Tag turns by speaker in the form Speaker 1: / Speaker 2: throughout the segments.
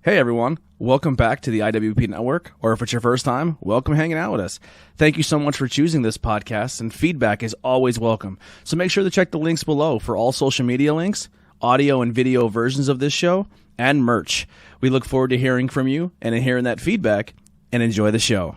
Speaker 1: Hey everyone, welcome back to the IWEP Network, or if it's your first time, welcome hanging out with us. Thank you so much for choosing this podcast, and feedback is always welcome. So make sure to check the links below for all social media links, audio and video versions of this show, and merch. We look forward to hearing from you and hearing that feedback, and enjoy the show.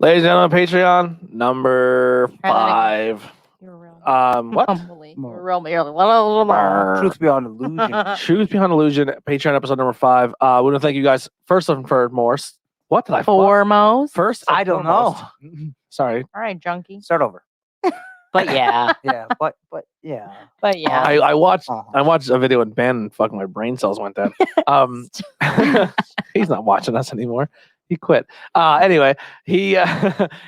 Speaker 2: Ladies and gentlemen, Patreon number 5.
Speaker 3: You're real.
Speaker 2: What?
Speaker 3: Humbly. You're real.
Speaker 4: Truth beyond illusion.
Speaker 2: Truth Beyond Illusion, Patreon episode number 5. We want to thank you guys first and foremost. What did I
Speaker 3: Foremost.
Speaker 2: First,
Speaker 4: I don't know.
Speaker 2: Sorry.
Speaker 3: All right, junkie.
Speaker 4: Start over.
Speaker 3: But yeah.
Speaker 4: Yeah, but yeah.
Speaker 3: But yeah.
Speaker 2: I watched
Speaker 4: Uh-huh.
Speaker 2: I watched a video and Ben and fucking my brain cells went dead. He's not watching us anymore. He quit. Anyway, we're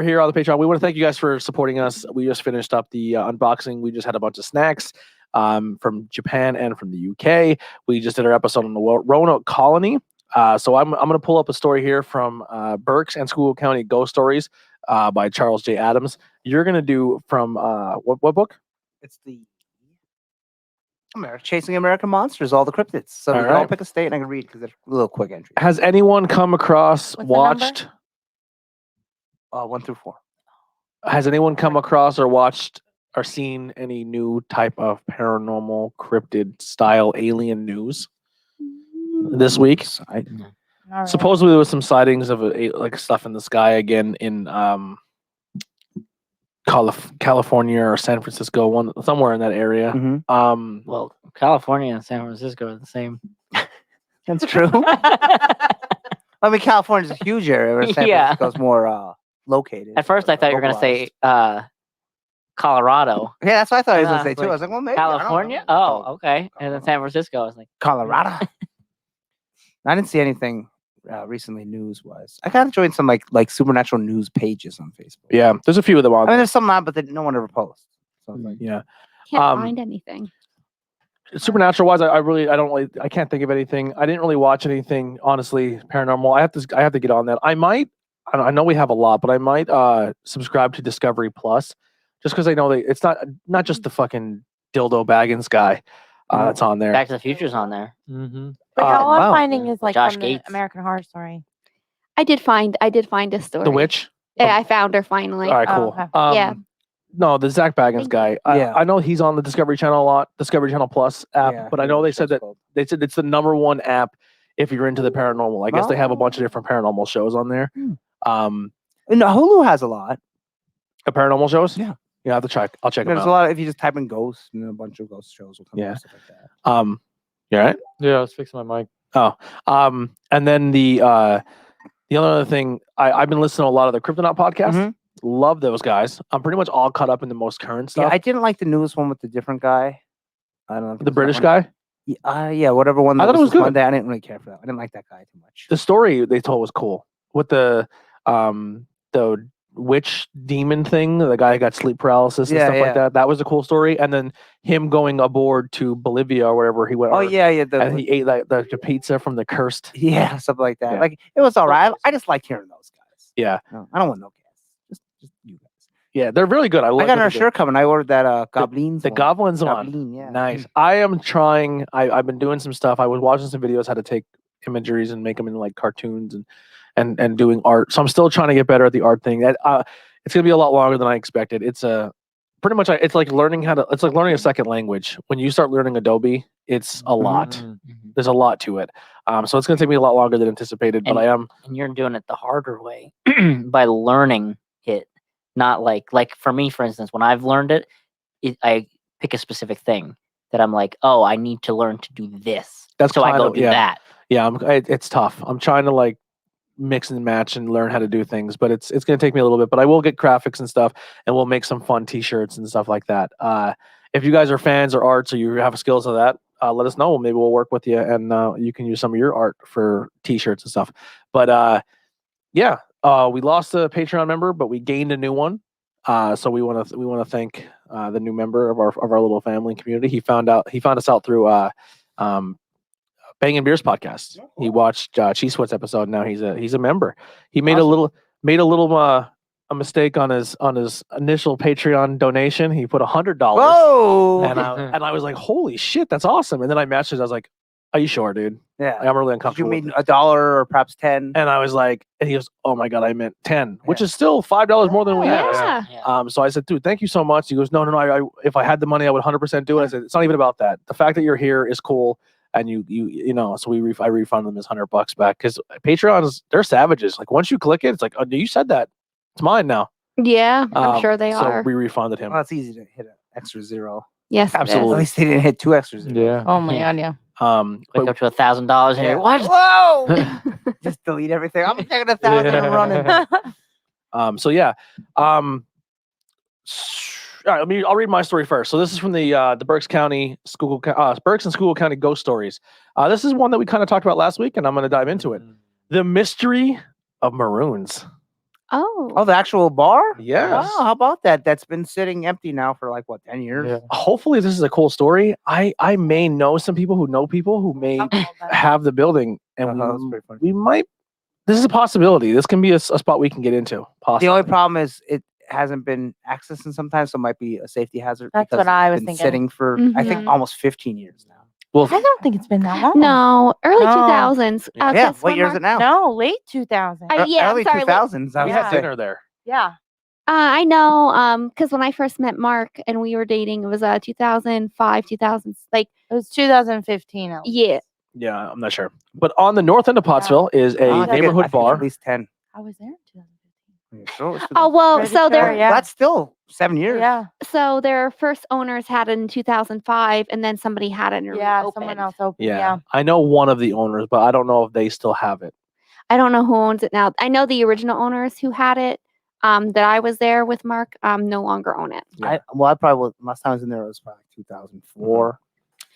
Speaker 2: here on the Patreon. We want to thank you guys for supporting us. We just finished up the unboxing. We just had a bunch of snacks from Japan and from the UK. We just did our episode on the Roanoke colony. So I'm going to pull up a story here from Berks and Schuylkill County Ghost Stories by Charles J. Adams. You're going to do from what book?
Speaker 4: It's the Chasing American Monsters, all the cryptids. So we can all pick a state and I can read because it's a little quick entry.
Speaker 2: Has anyone come across,
Speaker 3: What's the number?
Speaker 2: watched?
Speaker 4: 1 through 4.
Speaker 2: Has anyone come across or watched or seen any new type of paranormal cryptid style alien news this week?
Speaker 3: All right.
Speaker 2: Supposedly there was some sightings of like stuff in the sky again in California or San Francisco, somewhere in that area.
Speaker 4: Mm-hmm.
Speaker 5: Well, California and San Francisco are the same.
Speaker 4: That's true. I mean, California's a huge area where San
Speaker 5: Yeah.
Speaker 4: Francisco's more located.
Speaker 5: At first, I thought you were going to say Colorado.
Speaker 4: Yeah, that's what I thought he was going to say
Speaker 5: like
Speaker 4: too. I was like, well, maybe. I don't
Speaker 5: California?
Speaker 4: know.
Speaker 5: Oh, okay. And then San Francisco, I was like,
Speaker 4: Colorado. I didn't see anything recently news-wise. I gotta join some like supernatural news pages on Facebook.
Speaker 2: Yeah, there's a few of them on
Speaker 4: I mean,
Speaker 2: there.
Speaker 4: there's some on, but no one ever posts. So it's like,
Speaker 2: Yeah.
Speaker 6: Can't find anything.
Speaker 2: Supernatural wise, I can't think of anything. I didn't really watch anything, honestly, paranormal. I have to get on that. I know we have a lot, but I might subscribe to Discovery Plus just because I know it's not just the fucking dildo Baggins guy that's on there.
Speaker 5: Back to the Future's on there.
Speaker 2: Mm-hmm.
Speaker 3: But all I'm
Speaker 4: wow.
Speaker 3: finding is like
Speaker 5: Josh
Speaker 3: from
Speaker 5: Gates.
Speaker 3: the American Horror Story.
Speaker 6: I did find a story.
Speaker 2: The witch.
Speaker 6: Yeah, I found her finally.
Speaker 2: All right,
Speaker 3: Oh,
Speaker 2: cool.
Speaker 3: okay.
Speaker 6: Yeah.
Speaker 2: No, the Zach Baggins guy.
Speaker 4: Yeah.
Speaker 2: I know he's on the Discovery Channel a lot, Discovery Channel Plus app,
Speaker 4: yeah,
Speaker 2: but I know they said it's the number one app if you're into the paranormal. I guess they have a bunch of different paranormal shows on there.
Speaker 4: And Hulu has a lot.
Speaker 2: Paranormal shows.
Speaker 4: Yeah.
Speaker 2: Yeah, I have to check. I'll check them
Speaker 4: There's
Speaker 2: out.
Speaker 4: a lot. If you just type in ghosts, and a bunch of ghost shows will come
Speaker 2: Yeah.
Speaker 4: up, stuff like that.
Speaker 2: You all right?
Speaker 7: Yeah, I was fixing my mic.
Speaker 2: And then the other thing, I've been listening to a lot of the Kryptonaut podcasts.
Speaker 4: Mhm.
Speaker 2: Love those guys. I'm pretty much all caught up in the most current
Speaker 4: Yeah,
Speaker 2: stuff.
Speaker 4: I didn't like the newest one with the different guy. I don't know. if it
Speaker 2: The
Speaker 4: was that
Speaker 2: British
Speaker 4: one.
Speaker 2: guy.
Speaker 4: Yeah, whatever one.
Speaker 2: I
Speaker 4: That
Speaker 2: thought it was
Speaker 4: this
Speaker 2: good.
Speaker 4: Monday. I didn't really care for that. I didn't like that guy too much.
Speaker 2: The story they told was cool with the witch demon thing. The guy who got sleep paralysis and
Speaker 4: Yeah,
Speaker 2: stuff
Speaker 4: yeah.
Speaker 2: like that. That was a cool story. And then him going aboard to Bolivia or wherever he went.
Speaker 4: Oh
Speaker 2: or-
Speaker 4: yeah.
Speaker 2: And he ate the pizza from the cursed.
Speaker 4: Yeah, something like that.
Speaker 2: Yeah.
Speaker 4: Like it was all right. I just liked hearing those guys.
Speaker 2: Yeah.
Speaker 4: No, I don't want no guests. Just you guys.
Speaker 2: Yeah, they're really good. I
Speaker 4: I
Speaker 2: like
Speaker 4: got
Speaker 2: what
Speaker 4: our
Speaker 2: they do.
Speaker 4: shirt coming. I ordered that goblins.
Speaker 2: The
Speaker 4: one.
Speaker 2: goblins one.
Speaker 4: Goblin, yeah.
Speaker 2: Nice. I am trying. I've been doing some stuff. I was watching some videos how to take imageries and make them into like cartoons and doing art. So I'm still trying to get better at the art thing. It's gonna be a lot longer than I expected. It's pretty much it's like learning a second language. When you start learning Adobe, it's a lot.
Speaker 7: Mm.
Speaker 2: There's a lot to it. So it's gonna take me a lot longer than anticipated. But
Speaker 5: And-
Speaker 2: I am.
Speaker 5: and you're doing it the harder way by learning it. Not like for me, for instance, when I've learned it, I pick a specific thing that I'm like, oh, I need to learn to do this.
Speaker 2: That's
Speaker 5: so I
Speaker 2: kind
Speaker 5: go
Speaker 2: of-
Speaker 5: do
Speaker 2: yeah.
Speaker 5: that.
Speaker 2: Yeah, it's tough. I'm trying to like mix and match and learn how to do things, but it's going to take me a little bit. But I will get graphics and stuff, and we'll make some fun T-shirts and stuff like that. If you guys are fans or arts or you have skills of that, let us know. Maybe we'll work with you, and you can use some of your art for T-shirts and stuff. But yeah, we lost a Patreon member, but we gained a new one. So we want to thank the new member of our little family and community. He found us out through Bang and Beers podcast. He watched Cheese Sweat's episode. Now he's a member. He made a little a mistake on his initial Patreon donation. He put $100.
Speaker 4: Whoa!
Speaker 2: And I was like, holy shit, that's awesome. And then I matched it. I was like, are you sure, dude?
Speaker 4: Yeah.
Speaker 2: I'm really
Speaker 4: Did you
Speaker 2: uncomfortable.
Speaker 4: mean
Speaker 2: with it.
Speaker 4: $1 or perhaps 10?
Speaker 2: And I was like, and he goes, oh my God, I meant 10, which is still $5 more than we asked.
Speaker 6: Yeah.
Speaker 2: So I said, dude, thank you so much. He goes, no. I if I had the money, I would 100% do it. I said, it's not even about that. The fact that you're here is cool. And you know, so I refunded them his $100 back because Patreons, they're savages. Like once you click it, it's like, oh, you said that. It's mine now.
Speaker 6: Yeah, I'm sure they
Speaker 2: so
Speaker 6: are.
Speaker 2: we refunded him.
Speaker 4: Well, it's easy to hit an extra zero.
Speaker 6: Yes, it is.
Speaker 2: Absolutely.
Speaker 4: At least they didn't hit 2 extra zeros.
Speaker 2: Yeah.
Speaker 3: Oh my
Speaker 5: Yeah.
Speaker 3: god, yeah.
Speaker 5: Wake
Speaker 2: But
Speaker 5: up to $1,000 and you're what?
Speaker 4: Whoa! Just delete everything. I'm taking 1,000 and running.
Speaker 2: so yeah. All right, I'll read my story first. So this is from the Berks County Berks and Schuylkill County ghost stories. This is one that we kind of talked about last week, and I'm going to dive into it. The mystery of Maroons.
Speaker 4: Oh, the actual bar?
Speaker 2: Yes.
Speaker 4: Wow, how about that? That's been sitting empty now for like, what, 10 years?
Speaker 2: Hopefully this is a cool story. I may know some people who may have the building, and
Speaker 4: that's pretty funny.
Speaker 2: we might. This is a possibility. This can be a spot we can get into. Possibly.
Speaker 4: The only problem is it hasn't been accessed in some time, so it might be a safety hazard.
Speaker 3: That's
Speaker 4: because
Speaker 3: what I
Speaker 4: it's
Speaker 3: was
Speaker 4: been
Speaker 3: thinking.
Speaker 4: sitting for, I think,
Speaker 6: Mhm.
Speaker 4: almost 15 years now.
Speaker 2: Well,
Speaker 3: I don't think it's been that long.
Speaker 6: No, early
Speaker 3: No.
Speaker 6: 2000s.
Speaker 4: Yeah, what year is it now?
Speaker 3: No, late 2000.
Speaker 6: Yeah,
Speaker 4: Early
Speaker 6: I'm sorry,
Speaker 4: 2000s. I
Speaker 2: we
Speaker 4: would
Speaker 2: had
Speaker 4: say.
Speaker 2: dinner there.
Speaker 3: Yeah.
Speaker 6: I know, because when I first met Mark and we were dating, it was 2005, 2000. Like,
Speaker 3: It was 2015. at least.
Speaker 6: yeah.
Speaker 2: Yeah, I'm not sure. But on the north end of Pottsville is
Speaker 4: I
Speaker 2: a
Speaker 4: think
Speaker 2: neighborhood
Speaker 4: I think it's
Speaker 2: bar.
Speaker 4: At least 10.
Speaker 3: I was there in 2015.
Speaker 6: Oh well,
Speaker 3: Pretty
Speaker 6: so
Speaker 3: sure,
Speaker 6: their
Speaker 3: yeah.
Speaker 4: That's still 7 years.
Speaker 3: Yeah.
Speaker 6: so their first owners had it in 2005, and then somebody had it and
Speaker 3: Yeah,
Speaker 6: reopened.
Speaker 3: someone else opened.
Speaker 2: Yeah.
Speaker 3: Yeah.
Speaker 2: I know one of the owners, but I don't know if they still have it.
Speaker 6: I don't know who owns it now. I know the original owners who had it. That I was there with Mark. No longer own it.
Speaker 2: Yeah.
Speaker 4: I probably last time I was in there it was probably 2004.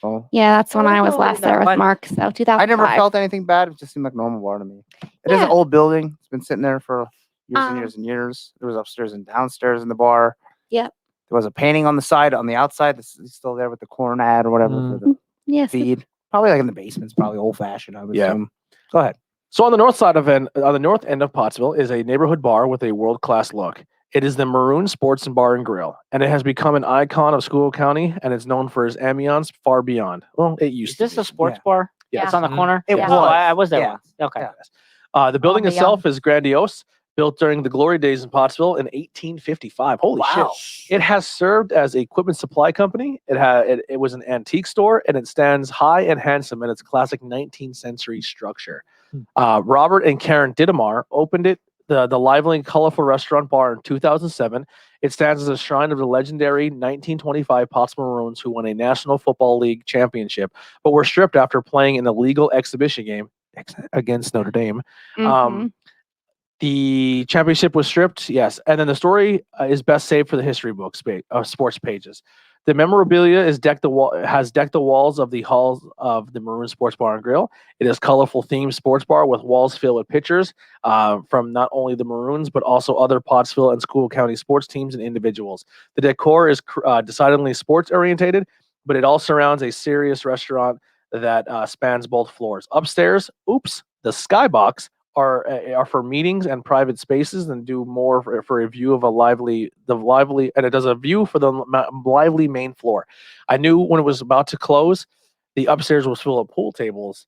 Speaker 4: So
Speaker 6: Yeah, that's when I was
Speaker 3: Oh,
Speaker 6: last
Speaker 3: that
Speaker 6: there with
Speaker 3: one.
Speaker 6: Mark. So 2005.
Speaker 4: I never felt anything bad. It just seemed like a normal bar to me. It is
Speaker 6: Yeah.
Speaker 4: an old building. It's been sitting there for years and
Speaker 6: Um,
Speaker 4: years and years. There was upstairs and downstairs in the bar.
Speaker 6: Yep.
Speaker 4: There was a painting on the side, on the outside. It's still there with the corn ad or whatever for the
Speaker 6: Yes.
Speaker 4: feed. Probably like in the basement's probably old fashioned, I would
Speaker 2: Yeah.
Speaker 4: assume. Go ahead.
Speaker 2: So on the north end of Pottsville is a neighborhood bar with a world-class look. It is the Maroon Sports and Bar and Grill, and it has become an icon of Schuylkill County, and it's known for its ambiance far beyond. Well, it used
Speaker 5: Is
Speaker 2: to
Speaker 5: this
Speaker 2: be.
Speaker 5: a sports
Speaker 4: Yeah.
Speaker 5: bar?
Speaker 2: Yes.
Speaker 5: It's on the corner?
Speaker 4: It
Speaker 5: Yeah.
Speaker 4: was.
Speaker 5: Oh, I was there
Speaker 4: Yeah.
Speaker 5: once. Okay.
Speaker 4: Yeah.
Speaker 2: The building
Speaker 3: beyond.
Speaker 2: itself is grandiose, built during the glory days in Pottsville in 1855. Holy
Speaker 5: Wow.
Speaker 2: shit. It has served as an equipment supply company. It was an antique store, and it stands high and handsome in its classic 19th century structure. Robert and Karen Didamar opened it, the lively and colorful restaurant bar, in 2007. It stands as a shrine of the legendary 1925 Pottsville Maroons, who won a National Football League championship, but were stripped after playing an illegal exhibition game against Notre Dame.
Speaker 6: Mhm.
Speaker 2: The championship was stripped, yes, and then the story is best saved for the history books, sports pages. The memorabilia has decked the walls of the halls of the Maroon Sports Bar and Grill. It is colorful themed sports bar with walls filled with pictures from not only the Maroons but also other Pottsville and Schuylkill County sports teams and individuals. The decor is decidedly sports orientated, but it all surrounds a serious restaurant that spans both floors. Upstairs, the skybox are for meetings and private spaces, and do more for a view of and it does a view for the lively main floor. I knew when it was about to close, the upstairs was full of pool tables,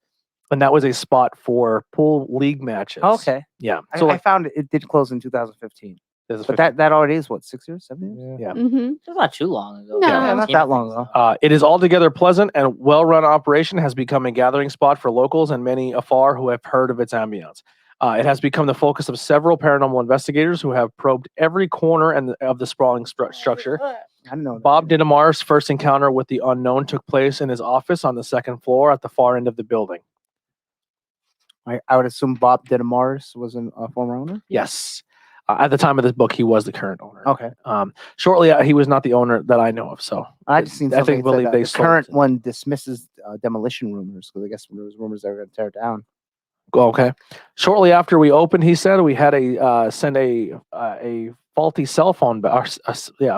Speaker 2: and that was a spot for pool league matches.
Speaker 4: Okay.
Speaker 2: Yeah.
Speaker 4: So I
Speaker 2: like,
Speaker 4: found it did close in 2015.
Speaker 2: there's a
Speaker 4: But that already is what, 6 years, 7 years?
Speaker 2: yeah.
Speaker 6: Mhm.
Speaker 5: It's not too long ago.
Speaker 6: No.
Speaker 4: Yeah, not that long ago.
Speaker 2: It is altogether pleasant and well-run operation, has become a gathering spot for locals and many afar who have heard of its ambience. It has become the focus of several paranormal investigators who have probed every corner of the sprawling structure.
Speaker 4: I didn't know that.
Speaker 2: Bob Didamar's first encounter with the unknown took place in his office on the second floor at the far end of the building.
Speaker 4: I would assume Bob Didamars was a former owner.
Speaker 2: Yes. At the time of this book, he was the current owner.
Speaker 4: Okay.
Speaker 2: Shortly, he was not the owner that I know of. So
Speaker 4: I just seen
Speaker 2: I
Speaker 4: something
Speaker 2: think
Speaker 4: that said
Speaker 2: believe
Speaker 4: that
Speaker 2: they
Speaker 4: the
Speaker 2: sold
Speaker 4: current
Speaker 2: it.
Speaker 4: one dismisses demolition rumors because I guess there was rumors they were going to tear it down.
Speaker 2: Okay. Shortly after we opened, he said we had send a faulty cell phone back.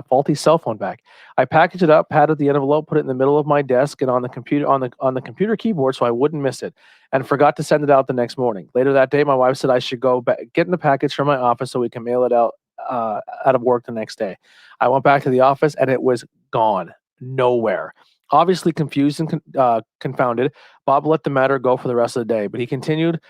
Speaker 2: Faulty cell phone back. I packaged it up, padded the envelope, put it in the middle of my desk and on the computer keyboard so I wouldn't miss it, and forgot to send it out the next morning. Later that day, my wife said I should go back, get in the package from my office so we can mail it out of work the next day. I went back to the office and it was gone, nowhere. Obviously confused and confounded, Bob let the matter go for the rest of the day, but he continued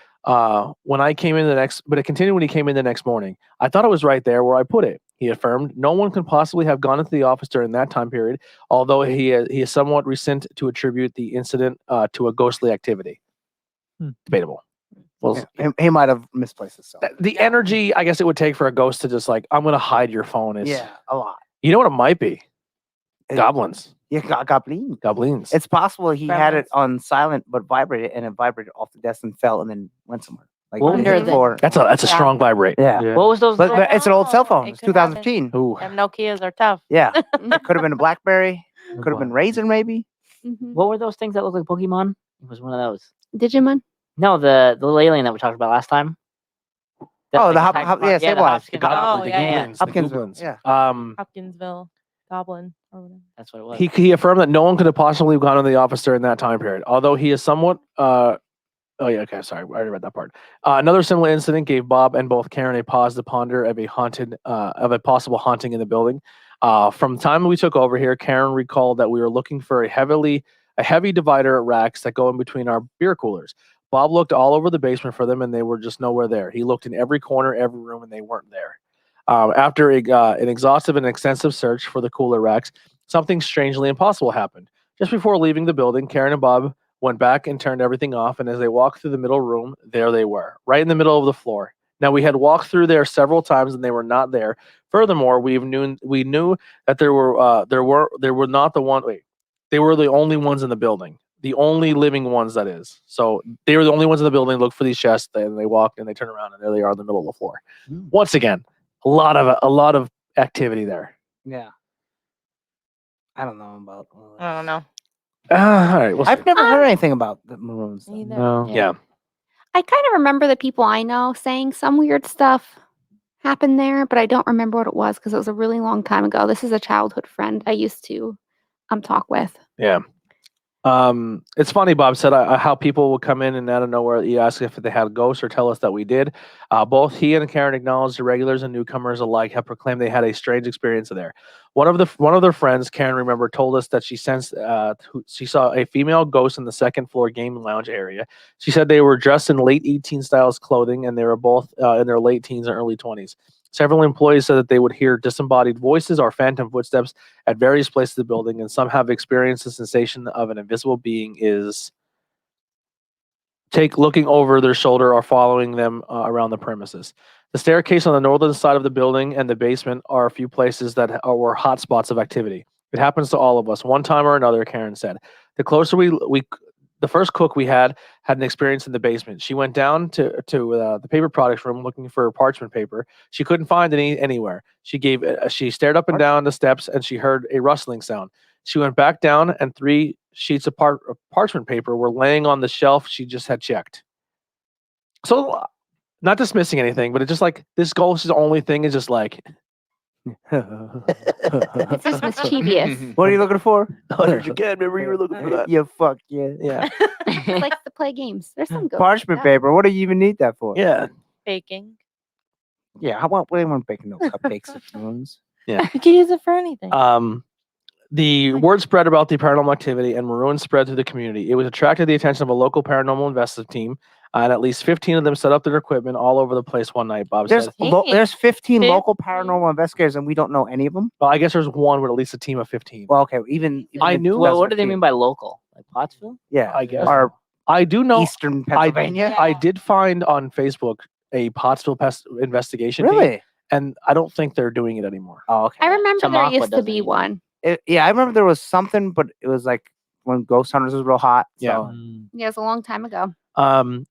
Speaker 2: when he came in the next morning. I thought it was right there where I put it. He affirmed no one could possibly have gone into the office during that time period, although he is somewhat recent to attribute the incident to a ghostly activity. Debatable. Well,
Speaker 4: He might have misplaced his cell.
Speaker 2: the energy I guess it would take for a ghost to just like, I'm going to hide your phone is,
Speaker 4: a lot.
Speaker 2: you know what it might be?
Speaker 4: It-
Speaker 2: Goblins.
Speaker 4: Yeah, goblin.
Speaker 2: Goblins.
Speaker 4: It's possible he had it
Speaker 3: Gremlins.
Speaker 4: on silent but vibrated, and it vibrated off the desk and fell and then went somewhere. Like
Speaker 5: Well,
Speaker 4: hit
Speaker 5: under
Speaker 4: the
Speaker 5: the-
Speaker 4: floor.
Speaker 2: That's a
Speaker 3: Yeah.
Speaker 2: strong vibrate.
Speaker 4: Yeah.
Speaker 5: What was those?
Speaker 4: But
Speaker 3: I
Speaker 4: it's an old cell
Speaker 3: know,
Speaker 4: phone.
Speaker 3: it
Speaker 4: It's
Speaker 3: could happen.
Speaker 4: 2015.
Speaker 2: Ooh.
Speaker 3: Them Nokias are tough.
Speaker 4: Yeah. It could have been a BlackBerry. Could have been Razor, maybe.
Speaker 5: What were those things that looked like Pokemon? It was one of those.
Speaker 6: Digimon.
Speaker 5: No, the little alien that we talked about last time. That,
Speaker 4: Oh,
Speaker 5: like,
Speaker 4: the
Speaker 5: attacked
Speaker 4: Hop-
Speaker 5: Mark-
Speaker 4: yeah,
Speaker 5: the
Speaker 4: Sableye.
Speaker 5: Hopkins-
Speaker 2: The
Speaker 3: Oh,
Speaker 2: the
Speaker 3: yeah, yeah.
Speaker 2: goblins. The
Speaker 4: Hopkinsville,
Speaker 2: goblins.
Speaker 4: yeah.
Speaker 3: Hopkinsville Goblin or whatever.
Speaker 5: That's what it was.
Speaker 2: He affirmed that no one could have possibly gone into the office during that time period, although he is somewhat. Oh yeah, okay, sorry, I already read that part. Another similar incident gave Bob and both Karen a pause to ponder of a possible haunting in the building. From the time we took over here, Karen recalled that we were looking for a heavy divider racks that go in between our beer coolers. Bob looked all over the basement for them, and they were just nowhere there. He looked in every corner, every room, and they weren't there. After an exhaustive and extensive search for the cooler racks, something strangely impossible happened. Just before leaving the building, Karen and Bob went back and turned everything off, and as they walked through the middle room, there they were, right in the middle of the floor. Now, we had walked through there several times, and they were not there. Furthermore, we knew that they were not the one. Wait, they were the only ones in the building, the only living ones, that is. So they were the only ones in the building. Looked for these chests, and they walked, and they turned around, and there they are in the middle of the floor. Once again, a lot of activity there.
Speaker 4: Yeah. I don't know about all
Speaker 3: I
Speaker 4: that.
Speaker 3: don't know.
Speaker 2: All right, we'll see.
Speaker 4: I've never heard anything about the Maroons. though.
Speaker 3: Neither.
Speaker 5: No.
Speaker 2: Yeah.
Speaker 6: I kind of remember the people I know saying some weird stuff happened there, but I don't remember what it was because it was a really long time ago. This is a childhood friend I used to talk with.
Speaker 2: Yeah. It's funny, Bob said how people would come in and out of nowhere. You ask if they had ghosts or tell us that we did. Both he and Karen acknowledged the regulars and newcomers alike have proclaimed they had a strange experience there. One of their friends, Karen, remember, told us that she sensed she saw a female ghost in the second floor game lounge area. She said they were dressed in late 18 styles clothing and they were both in their late teens and early 20s. Several employees said that they would hear disembodied voices or phantom footsteps at various places of the building, and some have experienced the sensation of an invisible being looking over their shoulder or following them around the premises. The staircase on the northern side of the building and the basement are a few places that were hot spots of activity. It happens to all of us, one time or another, Karen said. The first cook we had an experience in the basement. She went down to the paper products room looking for parchment paper. She couldn't find any anywhere. She stared up and down the steps and she heard a rustling sound. She went back down and 3 sheets of parchment paper were laying on the shelf she just had checked. So, not dismissing anything, but it's just like this ghost's only thing is just like.
Speaker 6: It's just mischievous.
Speaker 4: What are you looking for?
Speaker 2: 100 again. Remember you were looking for that.
Speaker 4: You fuck yeah.
Speaker 2: Yeah.
Speaker 6: He likes to play games. There's some ghosts.
Speaker 4: Parchment paper. What do you even need that for?
Speaker 2: Yeah.
Speaker 3: Baking.
Speaker 4: Yeah. How about we want baking no cupcakes and Maroons?
Speaker 3: You can use it for anything.
Speaker 2: The word spread about the paranormal activity and Maroon spread through the community. It was attracted the attention of a local paranormal investigative team, and at least 15 of them set up their equipment all over the place one night. Bob
Speaker 4: There's
Speaker 2: said.
Speaker 4: there's 15 local
Speaker 3: 15?
Speaker 4: paranormal investigators, and we don't know any of them.
Speaker 2: Well, I guess there's one with at least a team of 15.
Speaker 4: Well, okay, even
Speaker 2: I
Speaker 4: in
Speaker 2: knew-
Speaker 5: Well, what do they
Speaker 4: 2015.
Speaker 5: mean by local? Like Pottsville?
Speaker 4: Yeah,
Speaker 2: I guess.
Speaker 4: or
Speaker 2: I do know.
Speaker 4: Eastern Pennsylvania.
Speaker 2: I did find on Facebook a Pottsville pest investigation team,
Speaker 4: Really?
Speaker 2: and I don't think they're doing it anymore.
Speaker 4: Oh, okay.
Speaker 6: I remember there
Speaker 5: Tamaqua
Speaker 6: used to
Speaker 5: doesn't
Speaker 6: be
Speaker 5: either.
Speaker 6: one.
Speaker 4: Yeah, I remember there was something, but it was like when Ghost Hunters was real hot.
Speaker 2: Yeah.
Speaker 4: So.
Speaker 6: Yeah, it was a long time ago.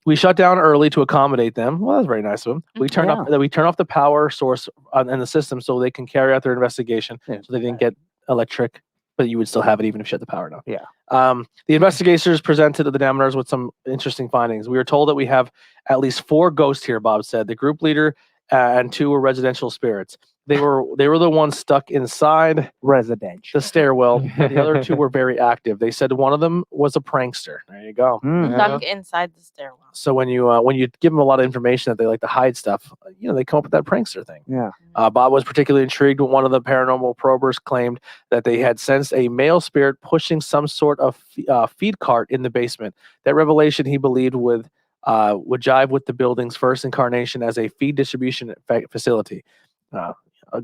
Speaker 2: We shut down early to accommodate them. Well, that's very nice of them. We turned off the power source and the system so they can carry out their investigation.
Speaker 4: Yeah,
Speaker 2: So they didn't get electric, but you would still have it even if you shut the power down.
Speaker 4: Yeah.
Speaker 2: The investigators presented the Daminars with some interesting findings. We were told that we have at least 4 ghosts here, Bob said. The group leader and 2 were residential spirits. They were the ones stuck inside
Speaker 4: Residential.
Speaker 2: the stairwell. But the other 2 were very active. They said one of them was a prankster. There you go.
Speaker 3: Stuck inside the stairwell.
Speaker 2: So when you give them a lot of information that they like to hide stuff, they come up with that prankster thing.
Speaker 4: Yeah.
Speaker 2: Bob was particularly intrigued when one of the paranormal probers claimed that they had sensed a male spirit pushing some sort of feed cart in the basement. That revelation, he believed, would jive with the building's first incarnation as a feed distribution facility.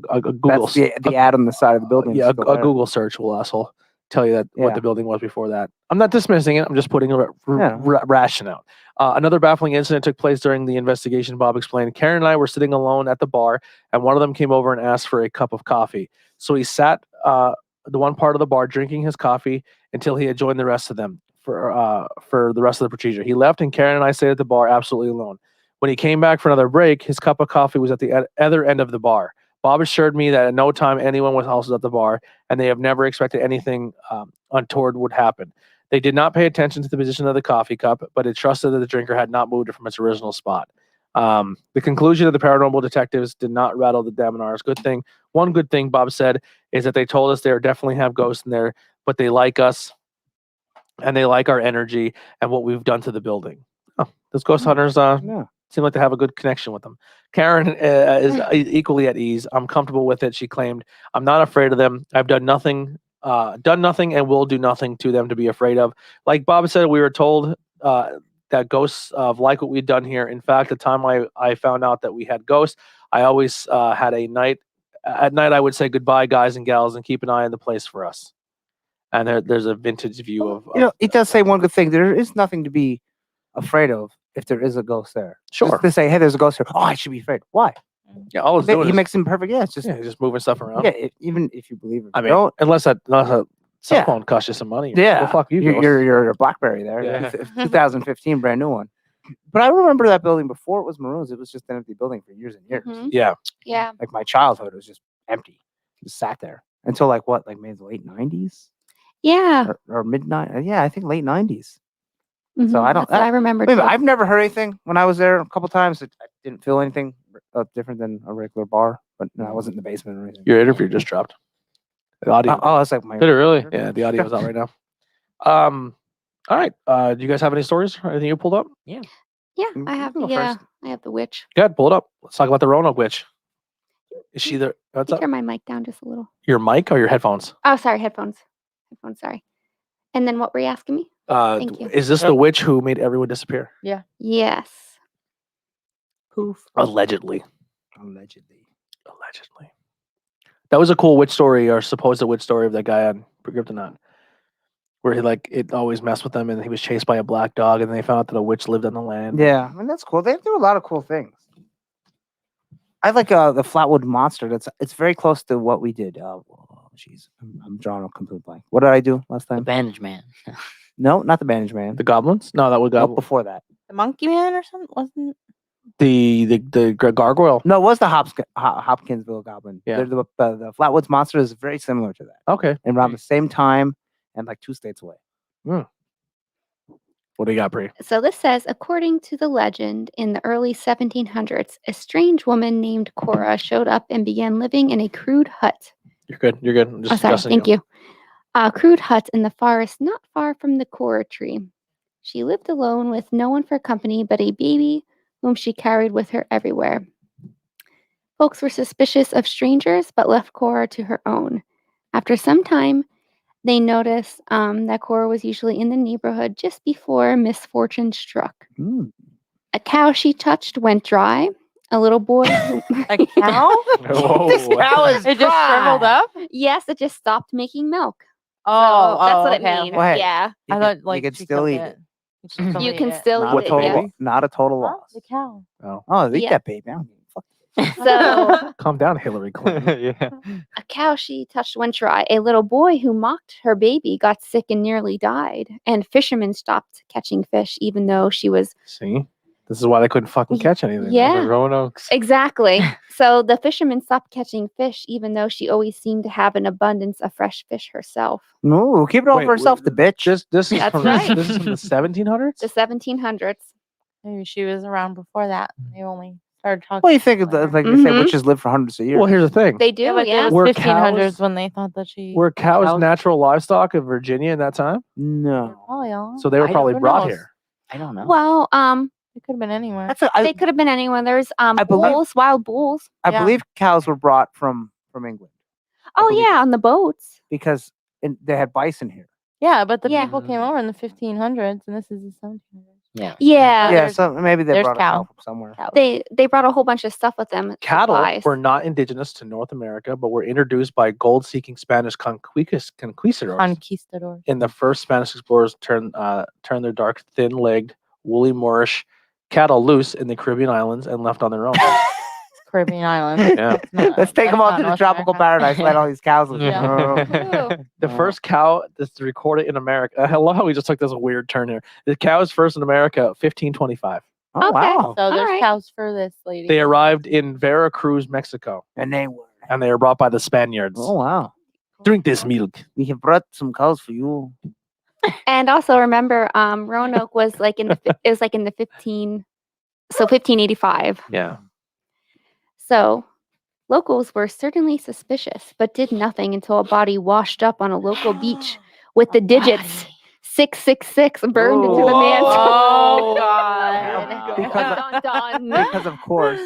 Speaker 2: A Google
Speaker 4: That's the ad on the side of the building.
Speaker 2: a Google search will asshole tell you that what the building was before that. I'm not dismissing it. I'm just putting a rationale. Another baffling incident took place during the investigation. Bob explained, Karen and I were sitting alone at the bar, and one of them came over and asked for a cup of coffee. So he sat the one part of the bar drinking his coffee until he had joined the rest of them for the rest of the procedure. He left, and Karen and I stayed at the bar absolutely alone. When he came back for another break, his cup of coffee was at the other end of the bar. Bob assured me that at no time anyone was also at the bar, and they have never expected anything untoward would happen. They did not pay attention to the position of the coffee cup, but it trusted that the drinker had not moved it from its original spot. The conclusion of the paranormal detectives did not rattle the Daminars. One good thing Bob said is that they told us there definitely have ghosts in there, but they like us, and they like our energy and what we've done to the building. Oh, those ghost hunters seem like they have a good connection with them. Karen is equally at ease. I'm comfortable with it, she claimed. I'm not afraid of them. I've done nothing, and will do nothing to them to be afraid of. Like Bob said, we were told that ghosts like what we'd done here. In fact, the time I found out that we had ghosts, I always had a night. At night, I would say goodbye, guys and gals, and keep an eye on the place for us. And there's a vintage view of.
Speaker 4: It does say one good thing. There is nothing to be afraid of if there is a ghost there.
Speaker 2: Sure.
Speaker 4: Just to say, hey, there's a ghost here. Oh, I should be afraid. Why?
Speaker 2: Yeah, all it's doing
Speaker 4: He
Speaker 2: is
Speaker 4: makes him perfect. Yeah, it's just
Speaker 2: he's just moving stuff around.
Speaker 4: yeah. Even if you believe it,
Speaker 2: I mean, unless a cell phone costs you some money.
Speaker 4: yeah.
Speaker 2: Well, fuck you.
Speaker 4: You're BlackBerry there.
Speaker 2: Yeah.
Speaker 4: 2015, brand new one. But I remember that building before it was Maroons. It was just an empty building for years and years.
Speaker 6: Mhm.
Speaker 2: Yeah.
Speaker 6: Yeah.
Speaker 4: Like my childhood was just empty. Just sat there until like maybe the late 90s
Speaker 6: Yeah.
Speaker 4: or midnight. Yeah, I think late 90s.
Speaker 6: Mhm,
Speaker 4: I don't-
Speaker 6: that's what I remember.
Speaker 4: Wait,
Speaker 6: too.
Speaker 4: I've never heard anything when I was there a couple times. I didn't feel anything different than a regular bar, but no, I wasn't in the basement or anything.
Speaker 2: Your interview just dropped. The audio.
Speaker 4: That's like my.
Speaker 2: Did it really? Yeah, the audio is out right now. All right. Do you guys have any stories or anything you pulled up?
Speaker 6: Yeah,
Speaker 4: You
Speaker 6: I have
Speaker 4: can go
Speaker 6: the
Speaker 4: first.
Speaker 6: I have the witch.
Speaker 2: Go ahead, pull it up. Let's talk about the Roanoke Witch. Is she there? What's
Speaker 6: Can you
Speaker 2: up?
Speaker 6: turn my mic down just a little?
Speaker 2: Your mic or your headphones?
Speaker 6: Oh, sorry, headphones. Headphones, sorry. And then what were you asking me? Thank you.
Speaker 2: Is this the witch who made everyone disappear?
Speaker 6: Yes.
Speaker 5: Poof.
Speaker 2: Allegedly.
Speaker 4: Allegedly.
Speaker 2: That was a cool witch story or supposed witch story of that guy on Kryptonite, where it always messed with him, and he was chased by a black dog, and they found out that a witch lived on the land.
Speaker 4: Yeah, I mean that's cool. They do a lot of cool things. I like the Flatwood Monster. It's very close to what we did. Jeez, I'm drawing a complete blank. What did I do last
Speaker 5: The
Speaker 4: time?
Speaker 5: bandage man.
Speaker 4: No, not the Bandage Man.
Speaker 2: The goblins? No, that was
Speaker 4: Nope,
Speaker 2: goblin.
Speaker 4: before that.
Speaker 3: The monkey man or something? Wasn't
Speaker 2: The gargoyle.
Speaker 4: No, it was the Hopkinsville Goblin.
Speaker 2: Yeah.
Speaker 4: The Flatwoods Monster is very similar to that.
Speaker 2: Okay.
Speaker 4: And around the same time and like 2 states away.
Speaker 2: What do you got, Bree?
Speaker 6: So this says, according to the legend, in the early 1700s, a strange woman named Cora showed up and began living in a crude hut.
Speaker 2: You're good. You're good. I'm just
Speaker 6: Oh, sorry.
Speaker 2: adjusting
Speaker 6: Thank you. A crude hut in the forest not far from the Cora tree. She lived alone with no one for company but a baby whom she carried with her everywhere. Folks were suspicious of strangers but left Cora to her own. After some time, they noticed that Cora was usually in the neighborhood just before misfortune struck. A cow she touched went dry. A little boy who...
Speaker 3: a cow?
Speaker 2: Whoa.
Speaker 4: This cow is
Speaker 3: It just shriveled
Speaker 4: dry.
Speaker 3: up?
Speaker 6: Yes, it just stopped making milk.
Speaker 3: Oh,
Speaker 6: So that's what
Speaker 3: okay.
Speaker 6: it means.
Speaker 4: Well, hey,
Speaker 6: Yeah.
Speaker 4: You
Speaker 3: I
Speaker 4: can-
Speaker 3: thought like
Speaker 4: you can
Speaker 3: she
Speaker 4: still
Speaker 3: killed
Speaker 4: eat it.
Speaker 6: You can still
Speaker 4: Not a
Speaker 6: eat it.
Speaker 4: total,
Speaker 6: Yeah.
Speaker 4: not a total
Speaker 3: Huh?
Speaker 4: loss.
Speaker 3: The cow.
Speaker 2: Oh.
Speaker 4: Oh, eat
Speaker 6: Yeah.
Speaker 4: that baby. I don't give a fuck.
Speaker 6: So
Speaker 2: Calm down, Hillary Clinton.
Speaker 5: yeah.
Speaker 6: a cow she touched went dry. A little boy who mocked her baby got sick and nearly died. And fishermen stopped catching fish, even though she was
Speaker 2: See, this is why they couldn't fucking catch anything.
Speaker 6: Yeah.
Speaker 5: The Roanoke's.
Speaker 6: exactly. So the fishermen stopped catching fish, even though she always seemed to have an abundance of fresh fish herself.
Speaker 4: No, keep it all
Speaker 2: Wait,
Speaker 4: for herself, the bitch.
Speaker 2: This is
Speaker 6: That's
Speaker 2: from
Speaker 6: right.
Speaker 2: this is from the 1700s.
Speaker 6: The 1700s.
Speaker 3: Maybe she was around before that. They only started talking.
Speaker 4: Well, you think of
Speaker 3: later.
Speaker 4: like they say
Speaker 6: Mhm.
Speaker 4: witches live for hundreds of years.
Speaker 2: Well, here's the thing:
Speaker 6: They do,
Speaker 3: Yeah, but
Speaker 6: yeah.
Speaker 3: it
Speaker 2: Were
Speaker 3: was 1500s
Speaker 2: cows-
Speaker 3: when they thought that she.
Speaker 2: were cows
Speaker 5: Cows-
Speaker 2: natural livestock in Virginia in that time?
Speaker 4: no.
Speaker 3: Oh yeah.
Speaker 2: So they were
Speaker 5: I
Speaker 2: probably
Speaker 3: who
Speaker 2: brought
Speaker 3: knows?
Speaker 2: here.
Speaker 5: I don't know.
Speaker 6: Well,
Speaker 3: It could have been anywhere.
Speaker 4: That's a,
Speaker 6: they could have been anyone. There's
Speaker 4: believe-
Speaker 6: bulls, wild bulls.
Speaker 4: I
Speaker 3: yeah.
Speaker 4: believe cows were brought from England
Speaker 6: Oh
Speaker 4: believe
Speaker 6: yeah, on the boats.
Speaker 4: because they had bison here.
Speaker 3: Yeah, but the
Speaker 6: Yeah.
Speaker 3: people came over in the 1500s, and this is the 1700s.
Speaker 5: Yeah.
Speaker 6: Yeah.
Speaker 4: Yeah,
Speaker 3: there's-
Speaker 4: so maybe they
Speaker 3: there's
Speaker 4: brought a cow
Speaker 3: cow.
Speaker 4: from somewhere.
Speaker 6: They brought a whole bunch of stuff with them.
Speaker 2: Cattle
Speaker 6: supplies.
Speaker 2: were not indigenous to North America, but were introduced by gold-seeking Spanish conquistadors.
Speaker 3: Conquistador.
Speaker 2: In the first Spanish explorers turned their dark, thin-legged, woolly Moorish cattle loose in the Caribbean islands and left on their own.
Speaker 3: Caribbean islands.
Speaker 2: Yeah.
Speaker 4: Let's take them all to the
Speaker 3: North
Speaker 4: tropical
Speaker 3: America.
Speaker 4: paradise. Let all these cows live.
Speaker 3: Yeah.
Speaker 6: Ooh.
Speaker 2: The
Speaker 4: Oh.
Speaker 2: first cow that's recorded in America. I love how we just took this weird turn here. The cow is first in America, 1525.
Speaker 4: Oh
Speaker 6: Okay.
Speaker 4: wow!
Speaker 3: So there's
Speaker 6: Alright.
Speaker 3: cows for this lady.
Speaker 2: They arrived in Veracruz, Mexico,
Speaker 4: And they were.
Speaker 2: and they were brought by the Spaniards.
Speaker 4: Oh wow!
Speaker 2: Drink this milk.
Speaker 4: We have brought some cows for you.
Speaker 6: And also remember, Roanoke was like in the it was like in the 1585.
Speaker 2: Yeah.
Speaker 6: So locals were certainly suspicious, but did nothing until a body washed up on a local beach with the digits 666 burned into the man's.
Speaker 3: Oh,
Speaker 5: God.
Speaker 4: Because
Speaker 6: Dun, dun, dun.
Speaker 4: Because of course.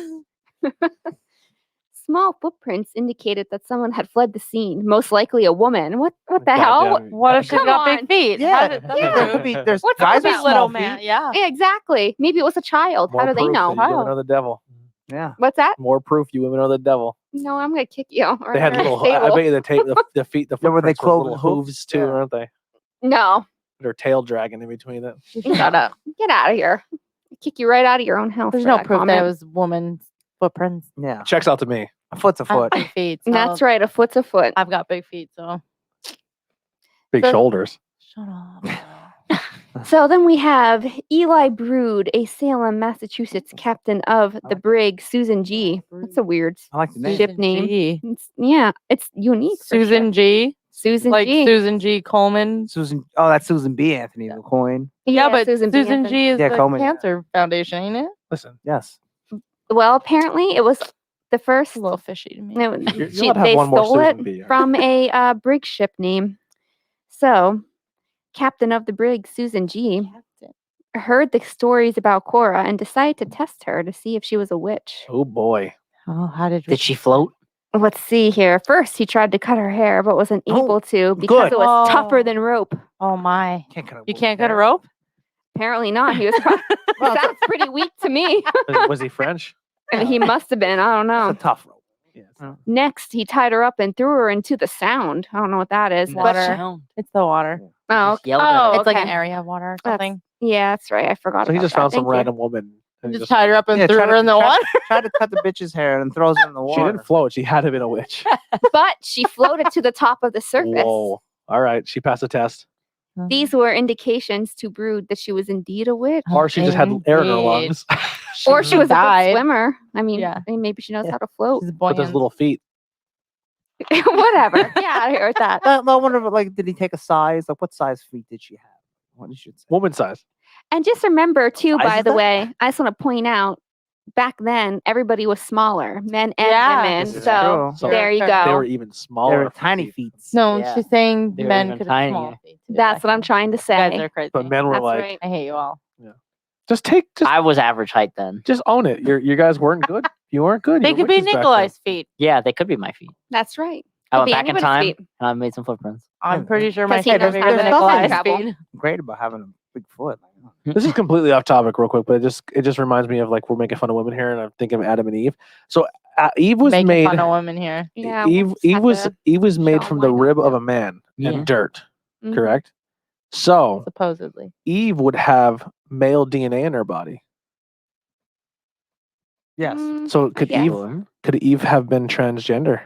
Speaker 6: Small footprints indicated that someone had fled the scene, most likely a woman. What the
Speaker 2: God
Speaker 6: hell?
Speaker 2: damn it.
Speaker 3: What if she's
Speaker 6: Come
Speaker 3: got
Speaker 6: on.
Speaker 3: big feet?
Speaker 4: Yeah,
Speaker 3: How did, that's
Speaker 6: yeah.
Speaker 4: there
Speaker 3: rude.
Speaker 4: could be. There's
Speaker 6: What's
Speaker 4: guys
Speaker 6: up
Speaker 4: with
Speaker 6: with
Speaker 4: small
Speaker 3: little
Speaker 4: feet.
Speaker 3: man. Yeah.
Speaker 6: Yeah, exactly. Maybe it was a child.
Speaker 2: More
Speaker 6: How do they
Speaker 2: proof
Speaker 6: know?
Speaker 2: that you women are the devil.
Speaker 4: Yeah.
Speaker 6: What's that?
Speaker 2: More proof you women are the devil.
Speaker 6: No, I'm gonna kick you. Or
Speaker 2: They had
Speaker 6: I'm gonna
Speaker 2: little.
Speaker 6: say
Speaker 2: I bet you the feet. The
Speaker 4: Yeah, were they
Speaker 2: footprints were little
Speaker 4: cloven hooves?
Speaker 2: hooves too,
Speaker 4: Yeah.
Speaker 2: aren't they?
Speaker 6: No,
Speaker 2: Their tail dragging in between it.
Speaker 3: Shut up.
Speaker 6: get out of here. Kick you right out of your own house.
Speaker 3: There's
Speaker 6: for
Speaker 3: no
Speaker 6: that
Speaker 3: proof
Speaker 6: comment.
Speaker 3: that it was woman's footprints.
Speaker 4: Yeah.
Speaker 2: Checks out to me.
Speaker 4: A foot's a
Speaker 3: I have
Speaker 4: foot.
Speaker 3: big feet. So
Speaker 6: That's right. A foot's a foot.
Speaker 3: I've got big feet, so
Speaker 2: Big
Speaker 6: So-
Speaker 2: shoulders.
Speaker 3: shut up.
Speaker 6: So then we have Eli Brood, a Salem, Massachusetts captain of the brig Susan G. That's a weird
Speaker 4: I like the name.
Speaker 6: ship name. It's unique. for
Speaker 3: Susan
Speaker 6: sure.
Speaker 3: G.
Speaker 6: Susan
Speaker 3: Like
Speaker 6: G.
Speaker 3: Susan G. Coleman.
Speaker 4: Susan. Oh, that's Susan B. Anthony the coin.
Speaker 3: Yeah, but
Speaker 6: Susan
Speaker 3: Susan,
Speaker 6: B.
Speaker 3: G. is
Speaker 4: Yeah,
Speaker 3: the
Speaker 4: Coleman.
Speaker 3: Cancer Foundation, ain't it?
Speaker 2: Listen,
Speaker 4: Yes.
Speaker 6: Well, apparently it was the first.
Speaker 3: It's a little fishy to me.
Speaker 6: No,
Speaker 2: you're
Speaker 6: she-
Speaker 2: allowed to have
Speaker 6: they
Speaker 2: one more
Speaker 6: stole
Speaker 2: Susan
Speaker 6: it
Speaker 2: B.
Speaker 6: from a brig ship name. So, captain of the brig, Susan G, heard the stories about Cora and decided to test her to see if she was a witch.
Speaker 2: Oh boy.
Speaker 3: Oh, how did
Speaker 5: Did she float?
Speaker 6: Let's see here. First, he tried to cut her hair, but wasn't
Speaker 4: Oh,
Speaker 6: able to because
Speaker 4: good.
Speaker 6: it was tougher
Speaker 3: Oh.
Speaker 6: than rope.
Speaker 3: Oh my!
Speaker 4: Can't cut a
Speaker 3: You
Speaker 4: woman's
Speaker 3: can't cut a
Speaker 4: hair.
Speaker 3: rope.
Speaker 6: Apparently not. He was. Sounds pretty weak to me.
Speaker 2: Was he French?
Speaker 6: And he must have been. I don't know.
Speaker 4: It's a tough rope.
Speaker 6: Next, he tied her up and threw her into the Sound. I don't know what that is.
Speaker 5: No
Speaker 6: But
Speaker 3: Water. It's the water.
Speaker 6: oh,
Speaker 5: Just yelled at her.
Speaker 6: oh,
Speaker 3: It's like an
Speaker 6: okay.
Speaker 3: area of water or
Speaker 6: That's-
Speaker 3: something.
Speaker 6: Yeah, that's right. I forgot.
Speaker 2: So he
Speaker 6: about
Speaker 2: just
Speaker 6: that.
Speaker 2: found some
Speaker 6: Thank you.
Speaker 2: random woman. And
Speaker 3: Just tied her up and
Speaker 4: Yeah,
Speaker 3: threw
Speaker 4: try
Speaker 3: her
Speaker 4: to-
Speaker 3: in the
Speaker 4: try-
Speaker 3: water.
Speaker 4: Try to cut the bitch's hair and throws her in the
Speaker 2: She
Speaker 4: water.
Speaker 2: didn't float. She had to have been a witch.
Speaker 6: But she floated to the top of the surface.
Speaker 2: Whoa. All right. She passed the test.
Speaker 6: These were indications to Brood that she was indeed a witch.
Speaker 2: Or she just had air in her
Speaker 3: Indeed.
Speaker 2: lungs.
Speaker 6: Or she was a
Speaker 3: died.
Speaker 6: good swimmer. I mean,
Speaker 3: Yeah.
Speaker 6: maybe she knows
Speaker 4: Yeah.
Speaker 6: how to float.
Speaker 3: She's
Speaker 2: With
Speaker 3: buoyant.
Speaker 2: those little feet.
Speaker 6: Whatever. Get out of here with that.
Speaker 4: No, I wonder, like, did he take a size? Like, what size feet did she have? What did you say?
Speaker 2: Woman size.
Speaker 6: And just remember, too,
Speaker 4: Size
Speaker 6: by
Speaker 4: is
Speaker 6: the
Speaker 4: that?
Speaker 6: way, I just want to point out, back then, everybody was smaller, men and
Speaker 3: Yeah.
Speaker 6: women.
Speaker 2: This is
Speaker 6: So
Speaker 2: true.
Speaker 6: there you
Speaker 3: Sure.
Speaker 6: go.
Speaker 2: They were even
Speaker 4: They
Speaker 2: smaller.
Speaker 4: were tiny feet.
Speaker 3: No,
Speaker 5: Yeah.
Speaker 3: she's saying
Speaker 5: They were
Speaker 3: men
Speaker 5: even
Speaker 3: could have small
Speaker 5: tinier.
Speaker 3: feet. too
Speaker 6: That's
Speaker 3: back
Speaker 6: what I'm
Speaker 3: then.
Speaker 6: trying to
Speaker 3: You guys
Speaker 6: say.
Speaker 3: are crazy.
Speaker 2: But men were
Speaker 6: That's
Speaker 2: like,
Speaker 6: right.
Speaker 3: I hate you all.
Speaker 2: just
Speaker 5: I was average height then.
Speaker 2: just own it. You guys weren't good. You weren't good.
Speaker 3: They
Speaker 2: You were
Speaker 3: could be
Speaker 2: witches back then.
Speaker 3: Nikolai's feet.
Speaker 5: Yeah, they could be my feet.
Speaker 6: That's right.
Speaker 5: I
Speaker 6: Could
Speaker 5: went
Speaker 6: be
Speaker 5: back in
Speaker 6: anybody's
Speaker 5: time
Speaker 6: feet.
Speaker 5: and I made some footprints.
Speaker 3: I'm pretty sure my
Speaker 6: 'Cause he
Speaker 3: feet are
Speaker 6: knows
Speaker 3: bigger
Speaker 6: how
Speaker 3: than
Speaker 6: to
Speaker 3: Nikolai's
Speaker 6: travel.
Speaker 3: feet.
Speaker 4: Great about having a big foot.
Speaker 2: This is completely off topic, real quick, but it just reminds me of like we're making fun of women here, and I'm thinking of Adam and Eve. So Eve was
Speaker 3: Making
Speaker 2: made.
Speaker 3: fun of women here.
Speaker 6: Yeah.
Speaker 2: Eve Eve was made
Speaker 6: show
Speaker 2: from
Speaker 6: why
Speaker 2: the
Speaker 6: not
Speaker 2: rib of
Speaker 6: to.
Speaker 2: a man
Speaker 5: Yeah.
Speaker 2: and dirt.
Speaker 6: Mhm.
Speaker 2: Correct. So
Speaker 3: Supposedly.
Speaker 2: Eve would have male DNA in her body.
Speaker 4: Yes.
Speaker 2: So could
Speaker 6: guess.
Speaker 2: Eve have been transgender?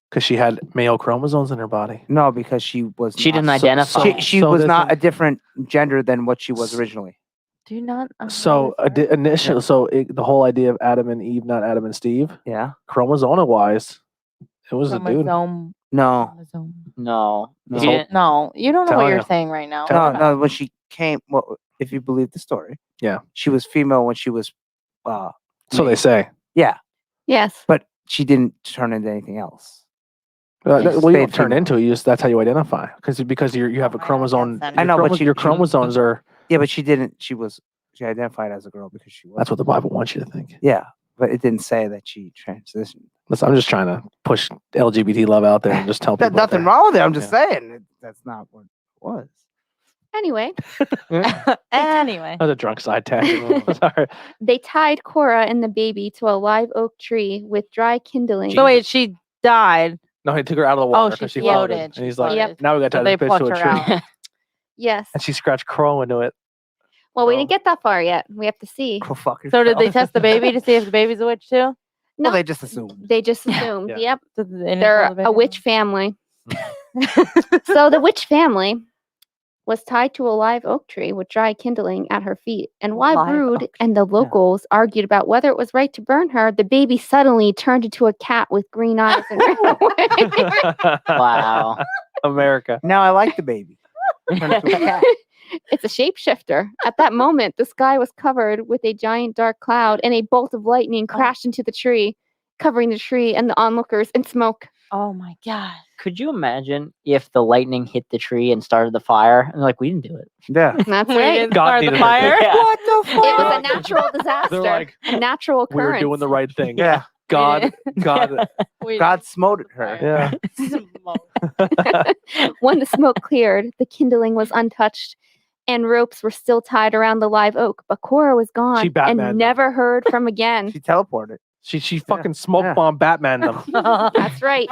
Speaker 2: Because she had male chromosomes in her body.
Speaker 4: No, because she was.
Speaker 5: She
Speaker 4: not-
Speaker 5: didn't identify.
Speaker 4: She
Speaker 2: So
Speaker 4: was
Speaker 2: this
Speaker 4: not
Speaker 2: is-
Speaker 4: a different gender than what she was originally.
Speaker 3: Do you not?
Speaker 2: So initially, the whole idea of Adam and Eve, not Adam and Steve,
Speaker 4: Yeah.
Speaker 2: chromosome wise, it was a dude.
Speaker 3: Chromosome.
Speaker 4: No.
Speaker 3: Chromosome.
Speaker 5: No.
Speaker 4: No.
Speaker 5: He didn't-
Speaker 3: No, you don't know
Speaker 2: Telling
Speaker 3: what you're
Speaker 2: you.
Speaker 3: saying right now.
Speaker 2: Tell
Speaker 4: No,
Speaker 2: me.
Speaker 4: no. When she came, well, if you believe the story,
Speaker 2: Yeah.
Speaker 4: she was female when she was.
Speaker 2: So they say.
Speaker 4: Yeah,
Speaker 6: Yes.
Speaker 4: but she didn't turn into anything else.
Speaker 2: Well, you
Speaker 4: Stayed
Speaker 2: don't turn
Speaker 4: female.
Speaker 2: into it. That's how you identify. Because you have a
Speaker 3: Oh, I don't
Speaker 2: chromosome.
Speaker 3: guess then.
Speaker 4: I know, but
Speaker 2: your
Speaker 4: she-
Speaker 2: chromosomes are.
Speaker 4: Yeah, but she didn't. She identified as a girl because she was.
Speaker 2: That's what the Bible wants you to think.
Speaker 4: Yeah, but it didn't say that she transitioned.
Speaker 2: Listen, I'm just trying to push LGBT love out there and just tell people.
Speaker 4: Nothing wrong with it. I'm just saying that's not what it was.
Speaker 6: Anyway,
Speaker 3: Anyway.
Speaker 2: That was a drunk side tangent. Sorry.
Speaker 6: they tied Cora and the baby to a live oak tree with dry kindling.
Speaker 3: So wait, she died.
Speaker 2: No, he took her out of the water
Speaker 3: Oh,
Speaker 2: because
Speaker 3: she
Speaker 2: she floated.
Speaker 3: floated.
Speaker 2: And he's
Speaker 3: She
Speaker 2: like,
Speaker 3: floated.
Speaker 2: now we got to
Speaker 3: So
Speaker 2: tie
Speaker 3: they
Speaker 2: this bitch
Speaker 3: plucked
Speaker 2: to a
Speaker 3: her
Speaker 2: tree.
Speaker 3: out.
Speaker 6: Yes.
Speaker 2: And she scratched crow into it.
Speaker 6: Well, we
Speaker 2: Oh.
Speaker 6: didn't get that far yet. We have to see.
Speaker 4: Go fuck
Speaker 3: So did they
Speaker 4: yourself.
Speaker 3: test the baby to see if the baby's a witch too?
Speaker 6: No,
Speaker 4: Well, they just assumed.
Speaker 6: they just assumed.
Speaker 2: Yeah.
Speaker 6: Yep.
Speaker 3: So they didn't
Speaker 6: They're
Speaker 3: tell the
Speaker 6: a
Speaker 3: baby?
Speaker 6: witch family. So the witch family was tied to a live oak tree with dry kindling at her feet. And while
Speaker 3: Live
Speaker 6: Brood
Speaker 3: oak
Speaker 6: and the locals argued about whether it was right to burn her, the baby suddenly turned into a cat with green eyes and ran away.
Speaker 5: Wow.
Speaker 2: America.
Speaker 4: Now I like the baby. Turned into a cat.
Speaker 6: It's a shapeshifter. At that moment, the sky was covered with a giant dark cloud, and a bolt of lightning crashed into the tree, covering the tree and the onlookers in smoke.
Speaker 3: Oh my god.
Speaker 5: Could you imagine if the lightning hit the tree and started the fire? And like, we didn't do it.
Speaker 4: Yeah.
Speaker 6: That's
Speaker 3: We
Speaker 6: right.
Speaker 3: didn't
Speaker 2: God
Speaker 3: start
Speaker 2: needed
Speaker 3: the
Speaker 2: to-
Speaker 3: fire.
Speaker 5: Yeah.
Speaker 4: What the fuck?
Speaker 6: It was a natural disaster.
Speaker 2: They're like,
Speaker 6: a natural
Speaker 2: we were
Speaker 6: occurrence.
Speaker 2: doing the right thing.
Speaker 4: Yeah.
Speaker 2: God.
Speaker 3: We
Speaker 4: God
Speaker 3: didn't
Speaker 4: smote
Speaker 3: start the
Speaker 4: her.
Speaker 2: Yeah.
Speaker 3: fire.
Speaker 6: When the smoke cleared, the kindling was untouched, and ropes were still tied around the live oak. But Cora was gone
Speaker 2: Batmaned them.
Speaker 6: and never heard from again.
Speaker 4: She teleported.
Speaker 2: She fucking smoke
Speaker 4: Yeah.
Speaker 2: bomb Batman them.
Speaker 6: That's right.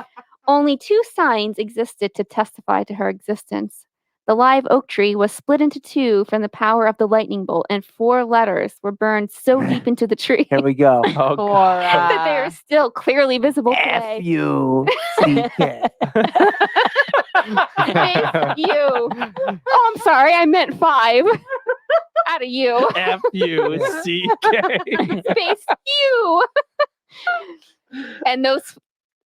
Speaker 6: Only 2 signs existed to testify to her existence. The live oak tree was split into 2 from the power of the lightning bolt, and 4 letters were burned so deep into the tree
Speaker 4: Here we go.
Speaker 2: Oh, God.
Speaker 6: that they are still clearly visible today.
Speaker 4: F-U-C-K.
Speaker 6: Thank you. Oh, I'm sorry. I meant 5. Out of you.
Speaker 2: F-U-C-K.
Speaker 6: Space you. And those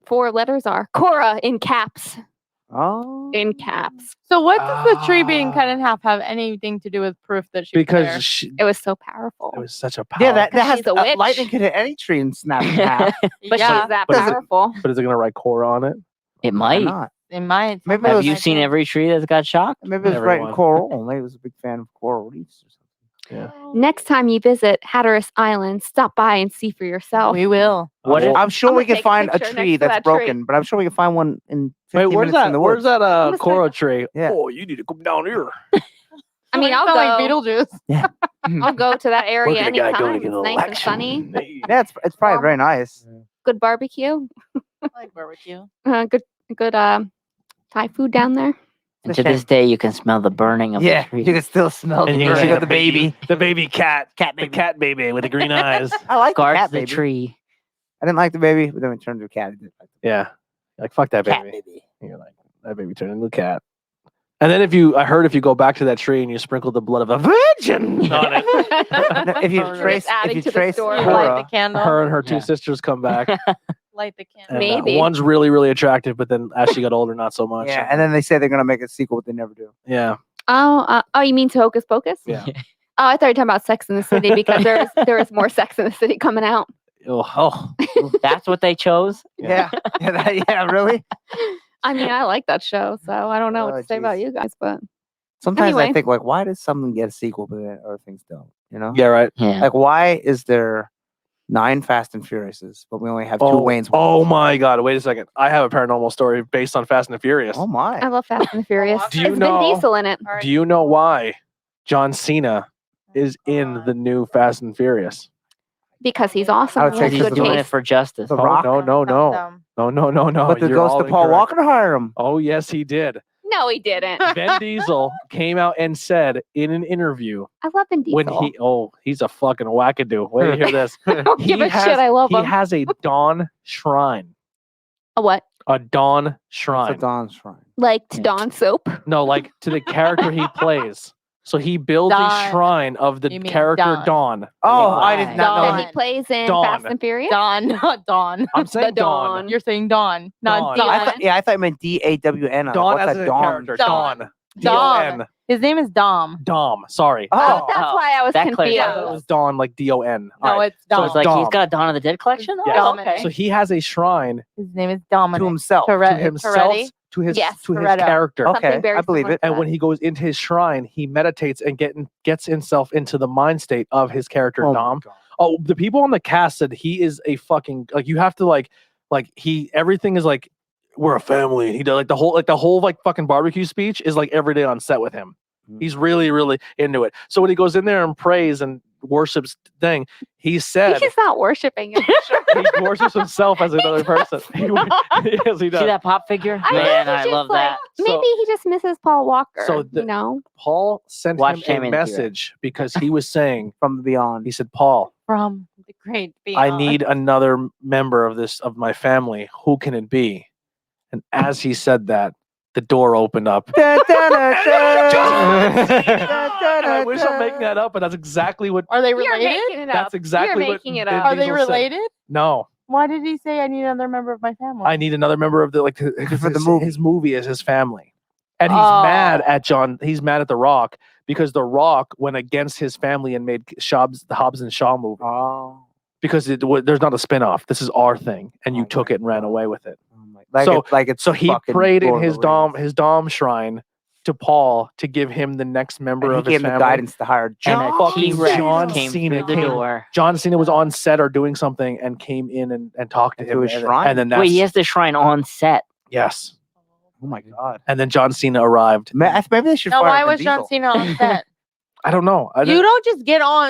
Speaker 6: 4 letters are Cora in caps.
Speaker 4: Oh.
Speaker 6: In caps.
Speaker 3: So what does the tree being cut in half have anything to do with proof that she was there?
Speaker 2: Because
Speaker 6: It was so powerful.
Speaker 2: it was such a power.
Speaker 4: Yeah, that
Speaker 6: Because
Speaker 4: has
Speaker 6: she's a witch.
Speaker 4: lightning could hit any tree and snap it in half.
Speaker 6: But
Speaker 3: yeah,
Speaker 6: she's that
Speaker 2: But is it-
Speaker 6: powerful.
Speaker 2: But is it going to write Cora on it?
Speaker 5: It
Speaker 4: Why
Speaker 5: might.
Speaker 4: not?
Speaker 3: in my
Speaker 4: Maybe it
Speaker 5: Have
Speaker 4: was-
Speaker 5: you seen every tree that's got shocked?
Speaker 4: Maybe it was right in
Speaker 2: Everyone.
Speaker 4: coral. Maybe it was a big fan of coral reefs or something.
Speaker 6: Next time you visit Hatteras Island, stop by and see for yourself.
Speaker 3: We will.
Speaker 5: What if-
Speaker 4: I'm sure
Speaker 6: I'm
Speaker 4: we
Speaker 6: gonna
Speaker 4: can
Speaker 6: take a
Speaker 4: find a
Speaker 6: picture
Speaker 4: tree
Speaker 6: next to
Speaker 4: that's
Speaker 6: that tree.
Speaker 4: broken, but I'm sure we can find one in 15
Speaker 2: Wait, where's
Speaker 4: minutes
Speaker 2: that?
Speaker 4: in the
Speaker 2: Where's
Speaker 4: woods.
Speaker 2: that
Speaker 6: gonna
Speaker 2: Cora tree?
Speaker 4: Yeah.
Speaker 2: Oh, you need to come down here.
Speaker 6: I mean, I'll
Speaker 3: Like
Speaker 6: go.
Speaker 3: Beetlejuice.
Speaker 6: I'll go to that area
Speaker 2: Where can a guy go to
Speaker 6: anytime.
Speaker 2: get
Speaker 6: It's
Speaker 2: an
Speaker 6: nice and
Speaker 2: election?
Speaker 6: sunny.
Speaker 2: Hey.
Speaker 4: Yeah, it's probably very nice.
Speaker 6: Good barbecue.
Speaker 3: I like barbecue.
Speaker 6: Good Thai food down there.
Speaker 5: And
Speaker 4: It's a
Speaker 5: to this
Speaker 4: shame.
Speaker 5: day, you can smell the burning of
Speaker 4: Yeah,
Speaker 5: the tree.
Speaker 4: you can still smell
Speaker 2: And
Speaker 4: the
Speaker 2: you
Speaker 4: burning
Speaker 2: got
Speaker 4: of the baby.
Speaker 2: The baby cat.
Speaker 4: Cat
Speaker 2: The
Speaker 4: baby.
Speaker 2: cat baby with the green eyes.
Speaker 4: I like the
Speaker 5: Guards
Speaker 4: cat
Speaker 5: the
Speaker 4: baby.
Speaker 5: tree.
Speaker 4: I didn't like the baby, but then it turned into a cat. I did like the
Speaker 2: Yeah. Like, fuck that
Speaker 4: cat
Speaker 2: baby.
Speaker 4: baby.
Speaker 2: And you're like, that baby turned into a cat. And then I heard if you go back to that tree and you sprinkle the blood of a virgin on it,
Speaker 4: No, if you
Speaker 3: Just
Speaker 4: trace,
Speaker 6: adding
Speaker 4: if you
Speaker 6: to the
Speaker 4: trace
Speaker 6: story.
Speaker 3: Light
Speaker 4: Cora,
Speaker 3: the candle.
Speaker 2: her and her 2
Speaker 5: Yeah.
Speaker 2: sisters come back.
Speaker 3: Light the candle.
Speaker 2: And,
Speaker 6: Maybe.
Speaker 2: one's really, really attractive, but then as she got older, not so much.
Speaker 4: yeah, and then they say they're gonna make a sequel, but they never do.
Speaker 2: Yeah.
Speaker 6: Oh, you mean to Hocus Pocus?
Speaker 2: Yeah.
Speaker 6: Oh, I thought you were talking about Sex in the City because there is more Sex in the City coming out.
Speaker 2: Oh.
Speaker 5: That's what they chose.
Speaker 4: Yeah, yeah, really.
Speaker 6: I mean, I like that show, so I don't know what
Speaker 4: Oh,
Speaker 6: to say about
Speaker 4: geez.
Speaker 6: you guys, but
Speaker 4: Sometimes I
Speaker 6: Anyway.
Speaker 4: think like, why does something get a sequel, but then other things don't? You know?
Speaker 2: Yeah, right.
Speaker 5: Yeah.
Speaker 4: Like, why is there 9 Fast and Furiouses, but we only have 2 Wayne's?
Speaker 2: Oh my God. Wait a second. I have a paranormal story based on Fast and the Furious.
Speaker 4: Oh my!
Speaker 6: I love Fast and the Furious.
Speaker 2: Do you
Speaker 6: It's
Speaker 2: know-
Speaker 6: Vin Diesel in it
Speaker 2: Do you know why John Cena is in the new Fast and Furious?
Speaker 6: because he's awesome.
Speaker 4: I would
Speaker 6: He
Speaker 4: say
Speaker 6: has
Speaker 5: He's
Speaker 4: because
Speaker 6: good
Speaker 4: the
Speaker 5: doing it
Speaker 6: taste.
Speaker 5: for justice.
Speaker 4: The
Speaker 2: Oh,
Speaker 4: Rock?
Speaker 2: no. No.
Speaker 3: Dumb.
Speaker 2: No.
Speaker 4: But the
Speaker 2: You're
Speaker 4: ghost
Speaker 2: all
Speaker 4: of Paul
Speaker 2: incorrect.
Speaker 4: Walker hired him.
Speaker 2: Oh, yes, he did.
Speaker 6: No, he didn't.
Speaker 2: Vin Diesel came out and said in an interview
Speaker 6: I love Vin Diesel.
Speaker 2: when he's a fucking wackadoo. Wait to hear this.
Speaker 6: I don't give
Speaker 2: He
Speaker 6: a shit. I love
Speaker 2: he
Speaker 6: him.
Speaker 2: has a Dawn shrine.
Speaker 6: A what?
Speaker 2: A Dawn
Speaker 4: It's
Speaker 2: shrine.
Speaker 4: a Dawn shrine.
Speaker 6: Like to Dawn soap?
Speaker 2: No, like to the character he plays. So he builds a
Speaker 3: Dawn.
Speaker 2: shrine of the
Speaker 3: You mean
Speaker 2: character
Speaker 3: Dawn.
Speaker 2: Dawn.
Speaker 4: Oh, I
Speaker 5: Why?
Speaker 4: did not know.
Speaker 3: Dawn.
Speaker 6: That he plays in
Speaker 2: Dawn.
Speaker 6: Fast and Furious?
Speaker 3: Dawn, not Dawn.
Speaker 2: I'm saying Dawn.
Speaker 6: Dawn.
Speaker 3: You're saying Dawn, not
Speaker 2: Dawn.
Speaker 4: I
Speaker 3: Dawn.
Speaker 4: thought, yeah, I thought it meant DAWN.
Speaker 2: Dawn
Speaker 4: What's
Speaker 2: as
Speaker 4: that
Speaker 2: a
Speaker 4: Dawn?
Speaker 2: character.
Speaker 3: Dawn.
Speaker 2: Dawn.
Speaker 3: Dom.
Speaker 2: D-O-N.
Speaker 3: His name is Dom.
Speaker 2: Dom. Sorry.
Speaker 4: Oh,
Speaker 6: That's
Speaker 5: Oh,
Speaker 6: why I was
Speaker 5: that
Speaker 6: confused.
Speaker 5: clarifies
Speaker 2: I thought it was Dawn, like D-O-N.
Speaker 3: No,
Speaker 2: All right.
Speaker 3: it's
Speaker 2: So
Speaker 3: Dom.
Speaker 2: it's
Speaker 5: Like he's
Speaker 2: Dom.
Speaker 5: got a Dawn of the Dead collection?
Speaker 2: Yes.
Speaker 5: Oh, okay.
Speaker 2: So he has a shrine
Speaker 3: His name is
Speaker 4: to
Speaker 3: Dominic.
Speaker 4: himself.
Speaker 2: to
Speaker 3: Tourette-
Speaker 2: himself,
Speaker 3: Tourette?
Speaker 2: to his
Speaker 6: Yes,
Speaker 2: to his
Speaker 3: Toretto.
Speaker 2: character.
Speaker 6: Something
Speaker 4: Okay,
Speaker 6: very
Speaker 4: I believe
Speaker 6: similar
Speaker 4: it.
Speaker 6: to
Speaker 2: And when
Speaker 6: that.
Speaker 2: he goes into his shrine, he meditates and gets himself into the mind state of his character
Speaker 4: Oh my
Speaker 2: Dom.
Speaker 4: God.
Speaker 2: Oh, the people on the cast said he is a fucking like you have to like he everything is like we're a family. He does like the whole like fucking barbecue speech is like every day on set with him. He's really really into it. So when he goes in there and prays and worships thing, he said
Speaker 6: He's not worshiping him.
Speaker 2: he worships himself as another person. Yes, he does.
Speaker 5: See that pop figure?
Speaker 6: I think
Speaker 5: Man,
Speaker 6: he's
Speaker 5: I
Speaker 6: just
Speaker 5: love
Speaker 6: like,
Speaker 5: that.
Speaker 6: Maybe
Speaker 2: So-
Speaker 6: he just misses Paul Walker.
Speaker 2: So the-
Speaker 6: you know?
Speaker 2: Paul sent
Speaker 5: Watch
Speaker 2: him
Speaker 5: Tammy
Speaker 2: a
Speaker 5: and the T-Rex.
Speaker 2: message because he was saying
Speaker 4: From beyond.
Speaker 2: he said, Paul,
Speaker 3: From the great
Speaker 2: I
Speaker 3: beyond.
Speaker 2: need another member of my family. Who can it be? And as he said that, the door opened up. I wish I'm making that up, but that's exactly what.
Speaker 3: Are they
Speaker 6: You're
Speaker 3: related?
Speaker 6: making it up.
Speaker 2: That's exactly
Speaker 6: You're
Speaker 2: what
Speaker 6: making it
Speaker 2: Vin
Speaker 6: up.
Speaker 3: Are they
Speaker 2: Diesel said.
Speaker 3: related?
Speaker 2: No,
Speaker 3: Why did he say I need another member of my family?
Speaker 2: I need another member of the like
Speaker 4: For the
Speaker 2: his,
Speaker 4: movie.
Speaker 2: his movie is his family, and he's
Speaker 3: Oh.
Speaker 2: mad at John. He's mad at The Rock because The Rock went against his family and made the Hobbs and Shaw movie
Speaker 4: Oh,
Speaker 2: because there's not a spin-off. This is our thing, and you
Speaker 4: Oh
Speaker 2: took
Speaker 4: my
Speaker 2: it and ran
Speaker 4: God.
Speaker 2: away with it.
Speaker 4: like
Speaker 2: So-
Speaker 4: it's
Speaker 2: So he
Speaker 4: fucking
Speaker 2: prayed in
Speaker 4: Lord of
Speaker 2: his
Speaker 4: the Rings.
Speaker 2: Dom shrine to Paul to give him the next member
Speaker 4: And he
Speaker 2: of his
Speaker 4: gave him the
Speaker 2: family.
Speaker 4: guidance to hire
Speaker 5: And
Speaker 4: John.
Speaker 5: a
Speaker 2: fucking
Speaker 5: T-Rex
Speaker 2: John
Speaker 5: came
Speaker 2: Cena
Speaker 5: through the
Speaker 2: came-
Speaker 5: door.
Speaker 2: John Cena was on set or doing something and came in and talked to
Speaker 4: To
Speaker 2: him.
Speaker 4: his
Speaker 2: and,
Speaker 4: shrine?
Speaker 2: and then that's
Speaker 5: Wait, he has the shrine on set.
Speaker 2: yes.
Speaker 4: Oh my God.
Speaker 2: And then John Cena arrived.
Speaker 4: Maybe they should
Speaker 3: Now,
Speaker 4: fire
Speaker 3: why
Speaker 4: Vin
Speaker 3: was John
Speaker 4: Diesel.
Speaker 3: Cena on set?
Speaker 2: I don't know. I
Speaker 3: You don't just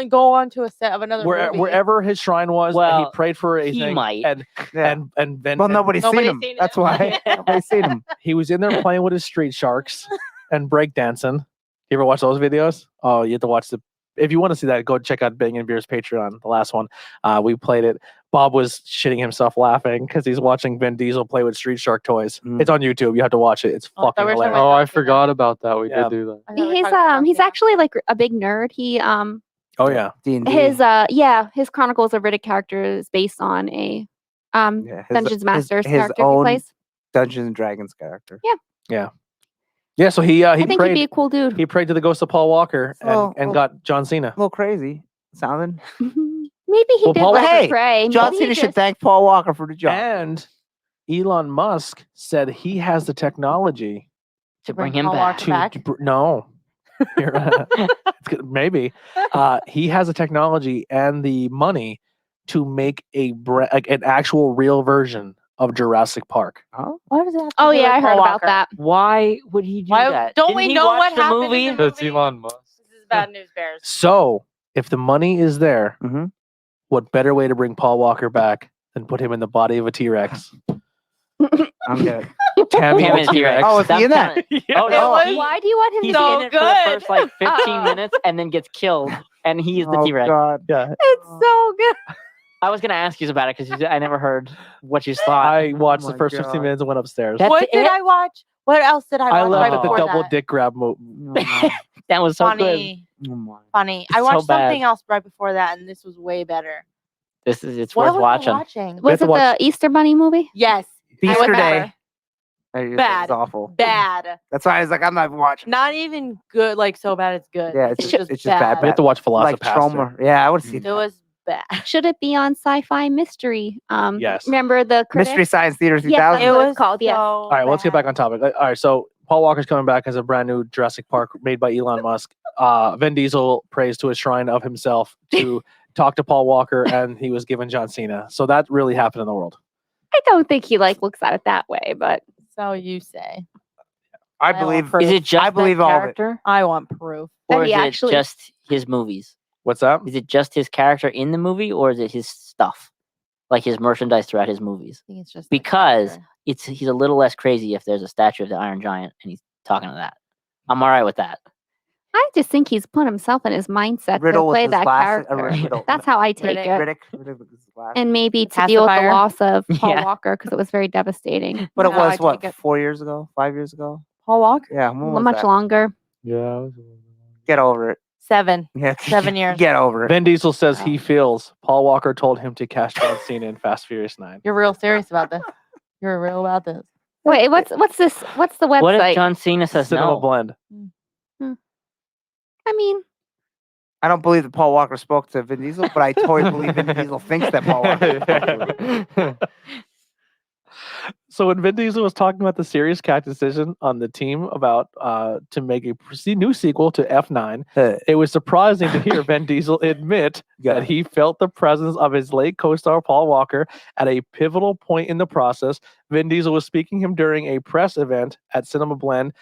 Speaker 3: go on to a set of another movie.
Speaker 2: wherever his shrine was, and he
Speaker 5: Well,
Speaker 2: prayed for a
Speaker 5: he
Speaker 2: thing.
Speaker 5: might.
Speaker 4: Yeah.
Speaker 2: And then
Speaker 4: Well, nobody's seen
Speaker 3: Nobody's
Speaker 4: him.
Speaker 3: seen
Speaker 4: That's
Speaker 3: him.
Speaker 4: why. Nobody's seen him.
Speaker 2: he was in there playing with his street sharks and breakdancing. You ever watch those videos? Oh, you have to watch if you want to see that, go check out Bang and Beer's Patreon, the last one. We played it. Bob was shitting himself laughing because he's watching Vin Diesel play with street shark toys.
Speaker 4: Mm.
Speaker 2: It's on YouTube. You have to watch it. It's
Speaker 3: Oh, I thought
Speaker 2: fucking
Speaker 3: we were talking
Speaker 2: hilarious.
Speaker 3: about
Speaker 7: Oh, I
Speaker 3: John Cena.
Speaker 7: forgot about that. We
Speaker 2: Yeah.
Speaker 7: did do that.
Speaker 3: I thought we were
Speaker 6: He's
Speaker 3: talking about
Speaker 6: he's
Speaker 3: John
Speaker 6: actually like a big nerd. He
Speaker 2: Oh yeah.
Speaker 4: D&D.
Speaker 6: his Chronicles of Riddick character is based on a
Speaker 4: Yeah,
Speaker 6: Dungeons Master's
Speaker 4: his
Speaker 6: character he
Speaker 4: own
Speaker 6: plays.
Speaker 4: Dungeons and Dragons character.
Speaker 2: Yeah, so he
Speaker 6: I think he'd
Speaker 2: prayed
Speaker 6: be a cool dude.
Speaker 2: he prayed to the ghost of Paul Walker
Speaker 4: Oh,
Speaker 2: and
Speaker 4: oh.
Speaker 2: got John Cena.
Speaker 4: A little crazy sounding.
Speaker 6: Maybe he
Speaker 2: Well,
Speaker 6: did
Speaker 2: Paul-
Speaker 6: like
Speaker 4: Hey,
Speaker 6: to pray.
Speaker 4: John
Speaker 6: Maybe
Speaker 4: Cena
Speaker 6: he
Speaker 4: should
Speaker 6: just-
Speaker 4: thank Paul Walker for the job.
Speaker 2: And Elon Musk said he has the technology
Speaker 5: To bring him
Speaker 3: Paul
Speaker 5: back.
Speaker 3: Walker back?
Speaker 2: no. It's good- maybe he has the technology and the money to make like an actual real version of Jurassic Park.
Speaker 4: Huh?
Speaker 3: What is that?
Speaker 6: Oh yeah, I heard about that.
Speaker 5: Why would he do
Speaker 3: Why
Speaker 5: that?
Speaker 3: don't
Speaker 5: Didn't
Speaker 3: we
Speaker 5: he
Speaker 3: know
Speaker 5: watch
Speaker 3: what
Speaker 5: the
Speaker 3: happened
Speaker 5: movie?
Speaker 3: in the
Speaker 7: That's
Speaker 3: movie?
Speaker 7: Elon Musk.
Speaker 3: This is bad news bears.
Speaker 2: So if the money is there,
Speaker 4: Mhm.
Speaker 2: what better way to bring Paul Walker back than put him in the body of a T-Rex?
Speaker 4: I'm good.
Speaker 2: Tammy
Speaker 5: Damn
Speaker 2: the
Speaker 5: it, T-Rex.
Speaker 2: T-Rex.
Speaker 4: Oh, is he in that?
Speaker 5: kinda-
Speaker 2: Yeah.
Speaker 5: Oh no,
Speaker 3: was-
Speaker 6: Why do you want him
Speaker 5: he's
Speaker 6: to?
Speaker 3: So
Speaker 5: in it for the
Speaker 3: good.
Speaker 5: first like 15
Speaker 6: Oh.
Speaker 5: minutes and then gets killed, and he's the
Speaker 4: Oh,
Speaker 5: T-Rex.
Speaker 4: God.
Speaker 2: Yeah.
Speaker 3: It's so good.
Speaker 5: I was gonna ask you about it because I never heard what you thought.
Speaker 2: I watched the
Speaker 4: my
Speaker 2: first
Speaker 4: God.
Speaker 2: 15 minutes and went upstairs.
Speaker 5: That's
Speaker 3: What did
Speaker 5: it?
Speaker 3: I watch? What else did I watch?
Speaker 2: I left
Speaker 3: right
Speaker 2: at the
Speaker 3: before
Speaker 2: double
Speaker 3: that?
Speaker 2: dick grab move.
Speaker 5: That was so good.
Speaker 3: Funny.
Speaker 4: Oh, my.
Speaker 3: Funny.
Speaker 5: It's
Speaker 3: I
Speaker 5: so
Speaker 3: watched
Speaker 5: bad.
Speaker 3: something else right before that, and this was way better.
Speaker 5: It's
Speaker 3: What
Speaker 5: worth
Speaker 3: was
Speaker 5: watching.
Speaker 3: I watching?
Speaker 2: have
Speaker 6: Was
Speaker 2: to
Speaker 6: it
Speaker 2: watch-
Speaker 6: the Easter Bunny movie?
Speaker 3: Yes.
Speaker 4: Easter
Speaker 3: remember.
Speaker 4: Day. It's
Speaker 3: Bad.
Speaker 4: awful.
Speaker 3: Bad.
Speaker 4: That's why I was like, I'm not watching.
Speaker 3: Not even good. Like so bad it's good.
Speaker 4: Yeah, it's just bad,
Speaker 2: We have to watch
Speaker 4: Like
Speaker 2: Velocipaster.
Speaker 4: trauma. Yeah, I would see
Speaker 3: It
Speaker 4: that.
Speaker 3: was bad.
Speaker 6: Should it be on Sci-Fi Mystery?
Speaker 2: Yes.
Speaker 6: Remember the critic?
Speaker 4: Mystery Science Theater
Speaker 6: Yes,
Speaker 4: 3000.
Speaker 6: it was called. Yes.
Speaker 2: All right, well, let's get back on topic. All right, so Paul Walker's coming back as a brand new Jurassic Park made by Elon Musk. Vin Diesel prays to a shrine of himself to talk to Paul Walker, and he was given John Cena. So that really happened in the world.
Speaker 6: I don't think he looks at it that way, but
Speaker 3: So you say.
Speaker 4: I
Speaker 3: want
Speaker 4: believe.
Speaker 3: proof.
Speaker 5: Is it just
Speaker 4: I believe
Speaker 5: that
Speaker 4: all of it.
Speaker 5: character,
Speaker 3: I want proof.
Speaker 6: That
Speaker 5: or
Speaker 6: he
Speaker 5: is
Speaker 6: actually-
Speaker 5: it just his movies?
Speaker 2: What's that?
Speaker 5: Is it just his character in the movie, or is it his stuff, like his merchandise throughout his movies?
Speaker 3: I think it's just the
Speaker 5: Because
Speaker 3: character.
Speaker 5: he's a little less crazy if there's a statue of the Iron Giant and he's talking to that. I'm all right with that.
Speaker 6: I just think he's put himself in his mindset
Speaker 4: Riddle
Speaker 6: to
Speaker 4: with
Speaker 6: play
Speaker 4: his
Speaker 6: that
Speaker 4: glasses.
Speaker 6: character.
Speaker 4: Riddle.
Speaker 6: That's how I take
Speaker 3: Riddick.
Speaker 6: it.
Speaker 4: Riddick with his glasses.
Speaker 6: And maybe
Speaker 3: The
Speaker 6: to deal with the
Speaker 3: pacifier.
Speaker 6: loss of Paul
Speaker 5: Yeah.
Speaker 6: Walker because it was very devastating.
Speaker 4: But it
Speaker 3: That's how I
Speaker 4: was what,
Speaker 3: take it.
Speaker 4: 4 years ago, 5 years ago?
Speaker 3: Paul Walker.
Speaker 4: Yeah, when was
Speaker 6: Much
Speaker 4: that?
Speaker 6: longer.
Speaker 2: Yeah.
Speaker 4: Get over it.
Speaker 3: 7.
Speaker 4: Yeah,
Speaker 3: 7 years.
Speaker 4: Get over it.
Speaker 2: Vin Diesel says
Speaker 3: Wow.
Speaker 2: he feels Paul Walker told him to cast John Cena in Fast Furious 9.
Speaker 3: You're real serious about this. You're real about this.
Speaker 6: Wait, what's this? What's the website?
Speaker 5: What if John Cena says
Speaker 2: Cinema
Speaker 5: no?
Speaker 2: Blend.
Speaker 6: I mean,
Speaker 4: I don't believe that Paul Walker spoke to Vin Diesel, but I totally believe Vin Diesel thinks that Paul Walker spoke to him.
Speaker 2: So when Vin Diesel was talking about the serious cat decision on the team about to make a new sequel to F9, it was surprising to hear Vin Diesel admit that he felt the presence of his late co-star Paul Walker at a pivotal point in the process. Vin Diesel was speaking him during a press event at Cinema Blend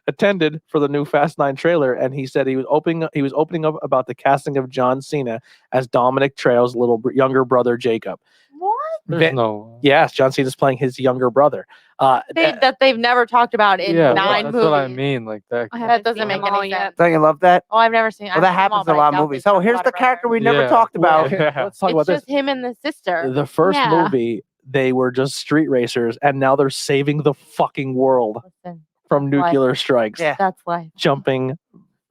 Speaker 2: attended for the new Fast 9 trailer, and he said he was opening up about the casting of John Cena as Dominic Trejo's younger brother Jacob.
Speaker 3: What?
Speaker 2: There's Yes, John Cena's playing his younger brother.
Speaker 3: That they've never talked about in 9
Speaker 7: that's
Speaker 3: movies.
Speaker 7: what I mean. Like that.
Speaker 6: I
Speaker 3: That
Speaker 6: haven't
Speaker 3: doesn't
Speaker 6: seen
Speaker 3: make
Speaker 6: them all
Speaker 3: any
Speaker 6: yet.
Speaker 3: sense.
Speaker 4: Don't you love that?
Speaker 3: Oh, I've never seen.
Speaker 4: Well, that happens in a lot of movies. So here's the character we never
Speaker 7: Yeah.
Speaker 4: talked about.
Speaker 2: Let's talk about
Speaker 3: It's
Speaker 2: this.
Speaker 3: just him and the sister.
Speaker 2: The first
Speaker 6: Yeah.
Speaker 2: movie, they were just street racers, and now they're saving the fucking world
Speaker 3: Listen,
Speaker 2: from
Speaker 3: That's
Speaker 2: nuclear strikes.
Speaker 4: Yeah.
Speaker 3: that's life.
Speaker 2: Jumping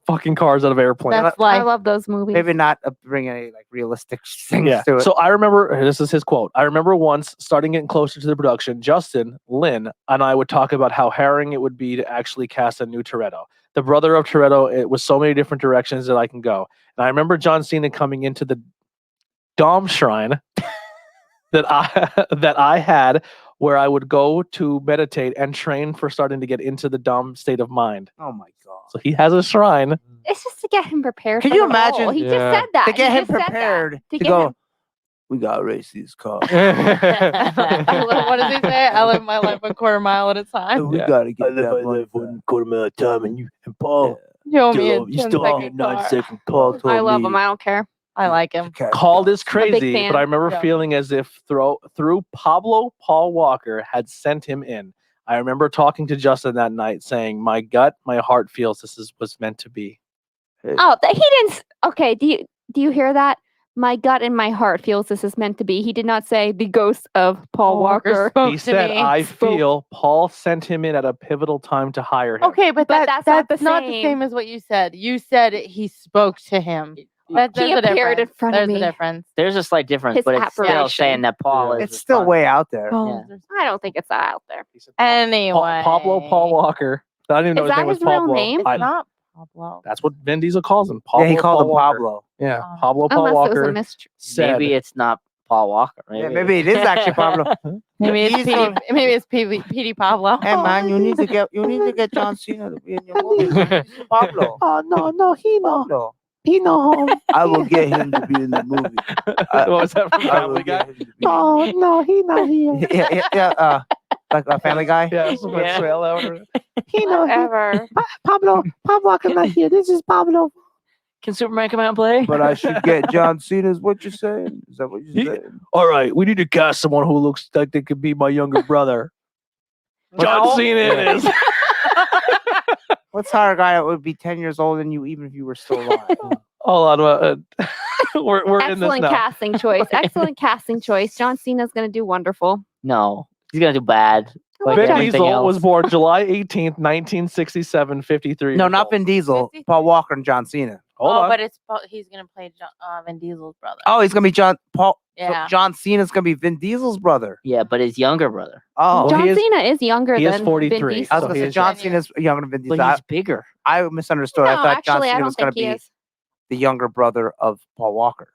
Speaker 2: fucking cars out of airplanes.
Speaker 3: That's
Speaker 6: I
Speaker 3: life.
Speaker 6: love those movies.
Speaker 4: Maybe not bring any like realistic things
Speaker 2: Yeah.
Speaker 4: to it.
Speaker 2: So I remember, this is his quote. I remember once starting getting closer to the production, Justin, Lynn, and I would talk about how harrowing it would be to actually cast a new Toretto. The brother of Toretto, it was so many different directions that I can go. And I remember John Cena coming into the Dom Shrine that I had, where I would go to meditate and train for starting to get into the Dom state of mind.
Speaker 4: Oh my god.
Speaker 2: So he has a shrine.
Speaker 6: It's just to get him prepared.
Speaker 4: Can
Speaker 6: for
Speaker 4: you
Speaker 6: the role.
Speaker 4: imagine-
Speaker 6: He just
Speaker 7: Yeah.
Speaker 6: said that.
Speaker 4: To get
Speaker 6: He
Speaker 4: him
Speaker 6: just said that.
Speaker 4: prepared
Speaker 6: To
Speaker 4: to
Speaker 6: get
Speaker 4: go,
Speaker 6: him-
Speaker 4: we gotta race these cars.
Speaker 3: What does he say? I live my life a quarter mile at a time.
Speaker 4: We
Speaker 2: Yeah.
Speaker 4: gotta get that one.
Speaker 2: quarter mile at a time, and Paul,
Speaker 3: Show me a 10-second car.
Speaker 4: Paul told
Speaker 6: I love
Speaker 4: me
Speaker 6: him. I don't care.
Speaker 3: I like him.
Speaker 4: to catch
Speaker 2: called
Speaker 4: John
Speaker 2: is
Speaker 6: I'm a big
Speaker 2: crazy,
Speaker 6: fan.
Speaker 2: but I remember
Speaker 3: Yeah.
Speaker 2: feeling as if through Paul Walker had sent him in. I remember talking to Justin that night saying, my heart feels this was meant to be.
Speaker 6: Oh, he didn't. Okay, do you hear that? My gut and my heart feels this is meant to be. He did not say the ghost of Paul Walker.
Speaker 3: spoke
Speaker 2: He
Speaker 3: to
Speaker 2: said,
Speaker 3: me.
Speaker 2: I feel Paul sent him in at a pivotal time to hire him.
Speaker 3: Okay, but
Speaker 6: But
Speaker 3: that's
Speaker 6: that's
Speaker 3: not
Speaker 6: not
Speaker 3: the
Speaker 6: the
Speaker 3: same as what you said. You said he spoke to him. There's
Speaker 6: He
Speaker 3: a
Speaker 6: appeared
Speaker 3: difference.
Speaker 6: in front of
Speaker 3: There's
Speaker 6: me.
Speaker 3: a difference.
Speaker 5: There's a slight difference,
Speaker 6: His
Speaker 5: but it's still
Speaker 6: apparition.
Speaker 5: saying that Paul
Speaker 7: Yeah.
Speaker 5: is.
Speaker 4: It's still way out there.
Speaker 5: Yeah.
Speaker 6: I don't think it's out there.
Speaker 3: Anyway.
Speaker 2: Paul Walker. I didn't even know
Speaker 6: Is
Speaker 2: his
Speaker 6: that
Speaker 2: name was
Speaker 6: his real
Speaker 2: Pablo.
Speaker 6: name?
Speaker 3: It's not Pablo.
Speaker 2: That's what Vin Diesel calls him. Pablo,
Speaker 4: Yeah, he called him
Speaker 2: Walker.
Speaker 4: Pablo.
Speaker 2: Yeah,
Speaker 3: Oh.
Speaker 2: Paul
Speaker 6: Unless it was
Speaker 2: Walker
Speaker 6: a mystery.
Speaker 2: said,
Speaker 5: Maybe it's not Paul Walker.
Speaker 4: Yeah, maybe it is actually Pablo.
Speaker 3: Maybe it's
Speaker 4: He's
Speaker 3: Petey Pablo.
Speaker 4: Hey man, you need to get John Cena to be in your movie. Man. This is Pablo.
Speaker 2: oh, no, he know.
Speaker 4: Pablo.
Speaker 2: He know.
Speaker 4: I will get him to be in the movie.
Speaker 2: What was that from
Speaker 4: I will
Speaker 2: Family Guy?
Speaker 4: get him to be in the movie.
Speaker 2: No, he not here.
Speaker 4: Yeah. Like a Family Guy.
Speaker 2: Yeah, it's Venezuela. He
Speaker 6: Whatever.
Speaker 2: Pablo Walker not here. This is Pablo.
Speaker 5: Can Superman come out and play?
Speaker 4: But I should get John Cena. Is what you're saying? Is that what you're
Speaker 2: Yeah.
Speaker 4: saying?
Speaker 2: All right, we need to cast someone who looks like they could be my younger brother. John
Speaker 4: Well,
Speaker 2: Cena it
Speaker 4: yeah.
Speaker 2: is.
Speaker 4: Let's hire a guy that would be 10 years older than you, even if you were still alive.
Speaker 2: Hold on, we're in this
Speaker 6: Excellent
Speaker 2: now.
Speaker 6: casting choice. Excellent casting choice. John Cena's going to do wonderful.
Speaker 5: No, he's gonna do bad. Like
Speaker 2: Vin
Speaker 5: everything
Speaker 2: Diesel
Speaker 5: else.
Speaker 2: was born July 18th, 1967, 53.
Speaker 4: No,
Speaker 2: years
Speaker 4: not
Speaker 2: old.
Speaker 4: Vin Diesel.
Speaker 3: 53.
Speaker 4: Paul Walker and John Cena.
Speaker 2: Hold on.
Speaker 3: But he's gonna play Vin Diesel's brother.
Speaker 4: Oh, he's gonna be so
Speaker 3: Yeah.
Speaker 4: John Cena's gonna be Vin Diesel's brother.
Speaker 5: Yeah, but his younger brother.
Speaker 4: Oh,
Speaker 2: Well,
Speaker 6: John
Speaker 2: he is-
Speaker 6: Cena is younger
Speaker 2: he is
Speaker 6: than
Speaker 2: 43.
Speaker 6: Vin
Speaker 4: I
Speaker 6: Diesel.
Speaker 4: was
Speaker 2: so
Speaker 4: gonna
Speaker 2: he
Speaker 4: say
Speaker 2: is
Speaker 4: John
Speaker 3: 10
Speaker 4: Cena's younger than Vin Diesel.
Speaker 5: But he's bigger.
Speaker 4: I misunderstood.
Speaker 6: No,
Speaker 4: I thought John
Speaker 6: actually, I
Speaker 4: Cena
Speaker 6: don't
Speaker 4: was gonna
Speaker 6: think he
Speaker 4: be
Speaker 6: is.
Speaker 4: the younger brother of Paul Walker.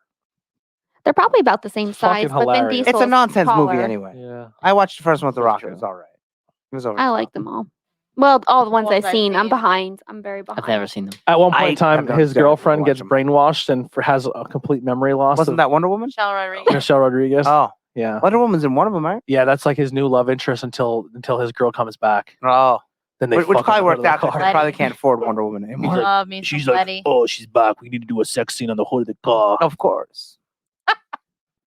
Speaker 6: They're probably about the same
Speaker 2: It's fucking
Speaker 6: size, but Vin
Speaker 2: hilarious.
Speaker 6: Diesel's
Speaker 4: It's a nonsense
Speaker 6: taller.
Speaker 4: movie anyway.
Speaker 7: Yeah.
Speaker 4: I watched the first one with The
Speaker 5: That's
Speaker 4: Rock.
Speaker 5: true.
Speaker 4: It was all right. It was over.
Speaker 6: I like them all. Well, all the ones
Speaker 3: Ones
Speaker 6: I've seen. I'm
Speaker 3: seen.
Speaker 6: behind. I'm very behind.
Speaker 5: I've never seen them.
Speaker 2: At one point
Speaker 4: I
Speaker 2: in time,
Speaker 4: have not
Speaker 2: his
Speaker 4: seen it.
Speaker 2: girlfriend
Speaker 4: Watch
Speaker 2: gets
Speaker 4: them.
Speaker 2: brainwashed and has a complete memory loss.
Speaker 4: Wasn't
Speaker 2: of
Speaker 4: that Wonder Woman?
Speaker 3: Michelle Rodriguez.
Speaker 2: Michelle Rodriguez?
Speaker 4: Oh,
Speaker 2: Yeah.
Speaker 4: Wonder Woman's in one of them, right?
Speaker 2: Yeah, that's like his new love interest until his girl comes back.
Speaker 4: Oh,
Speaker 2: Then they
Speaker 4: which
Speaker 2: fuck
Speaker 4: probably
Speaker 2: in
Speaker 4: worked
Speaker 2: the
Speaker 4: out because
Speaker 2: car.
Speaker 4: they probably can't afford Wonder Woman anymore.
Speaker 3: Love me
Speaker 2: She's
Speaker 3: some
Speaker 2: like,
Speaker 3: Letty.
Speaker 2: oh, she's back. We need to do a sex scene on the hood of the car.
Speaker 4: Of course.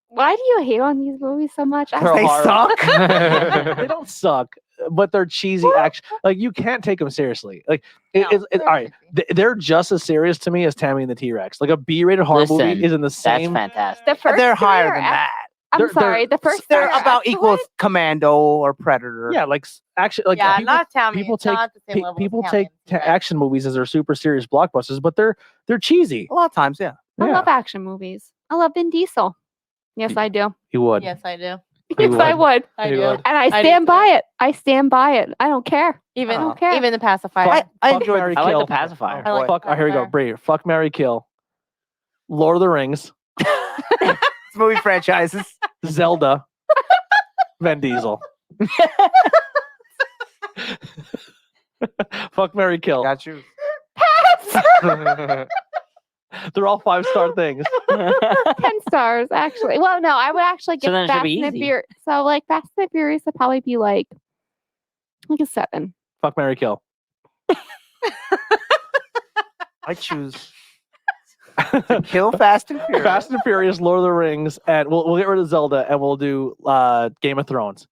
Speaker 6: Why do you hate on these movies so much?
Speaker 2: They're
Speaker 4: They
Speaker 2: hard.
Speaker 4: suck.
Speaker 2: They don't suck. but they're cheesy action. Like you can't take them seriously. Like
Speaker 3: No,
Speaker 2: all
Speaker 3: they're
Speaker 2: right,
Speaker 3: cheesy.
Speaker 2: they're just as serious to me as Tammy and the T-Rex. Like a B-rated horror
Speaker 5: Listen,
Speaker 2: movie is in the
Speaker 5: That's
Speaker 2: same.
Speaker 5: fantastic.
Speaker 6: The first
Speaker 4: They're
Speaker 6: three
Speaker 4: higher
Speaker 6: are
Speaker 4: than
Speaker 6: ex-
Speaker 4: that.
Speaker 6: I'm
Speaker 2: They're-
Speaker 6: sorry. The first
Speaker 4: They're
Speaker 6: three are
Speaker 4: about equal
Speaker 6: excellent.
Speaker 4: Commando or Predator.
Speaker 2: Yeah, like action. Like
Speaker 3: Yeah,
Speaker 2: people,
Speaker 3: not Tammy.
Speaker 2: people
Speaker 3: It's
Speaker 2: take
Speaker 3: not the same level as
Speaker 2: people
Speaker 3: Tammy
Speaker 2: take
Speaker 3: and T-Rex.
Speaker 2: action movies as their super serious blockbusters, but they're cheesy.
Speaker 4: A lot of times, yeah.
Speaker 6: I
Speaker 2: Yeah.
Speaker 6: love action movies. I love Vin Diesel. Yes, I do.
Speaker 2: You would.
Speaker 3: Yes, I do.
Speaker 6: Yes, I would.
Speaker 3: I
Speaker 2: You
Speaker 3: do.
Speaker 2: would.
Speaker 6: And I
Speaker 3: I do
Speaker 6: stand by
Speaker 3: too.
Speaker 6: it. I stand by it. I don't care.
Speaker 3: Even
Speaker 6: I don't care.
Speaker 3: even the pacifier.
Speaker 4: I
Speaker 2: Fuck,
Speaker 4: enjoyed
Speaker 2: marry,
Speaker 4: the
Speaker 5: I like
Speaker 2: kill.
Speaker 5: the pacifier.
Speaker 3: I like
Speaker 2: Fuck.
Speaker 3: the
Speaker 2: Here we go.
Speaker 3: pacifier.
Speaker 2: Brave. Fuck, marry, kill. Lord of the Rings.
Speaker 4: It's movie franchises.
Speaker 2: Zelda. Vin Diesel. Fuck, marry, kill.
Speaker 4: Got you.
Speaker 2: They're all 5-star things.
Speaker 6: 10 stars, actually. Well, no, I would actually
Speaker 5: So
Speaker 6: give
Speaker 5: then it should
Speaker 6: Fast
Speaker 5: be
Speaker 6: and the
Speaker 5: easy.
Speaker 6: Furious. So, like, Fast and the Furious would probably be like a 7.
Speaker 2: Fuck, marry, kill.
Speaker 4: I choose to kill Fast and Furious.
Speaker 2: Fast and Furious, Lord of the Rings, and we'll get rid of Zelda, and we'll do Game of Thrones.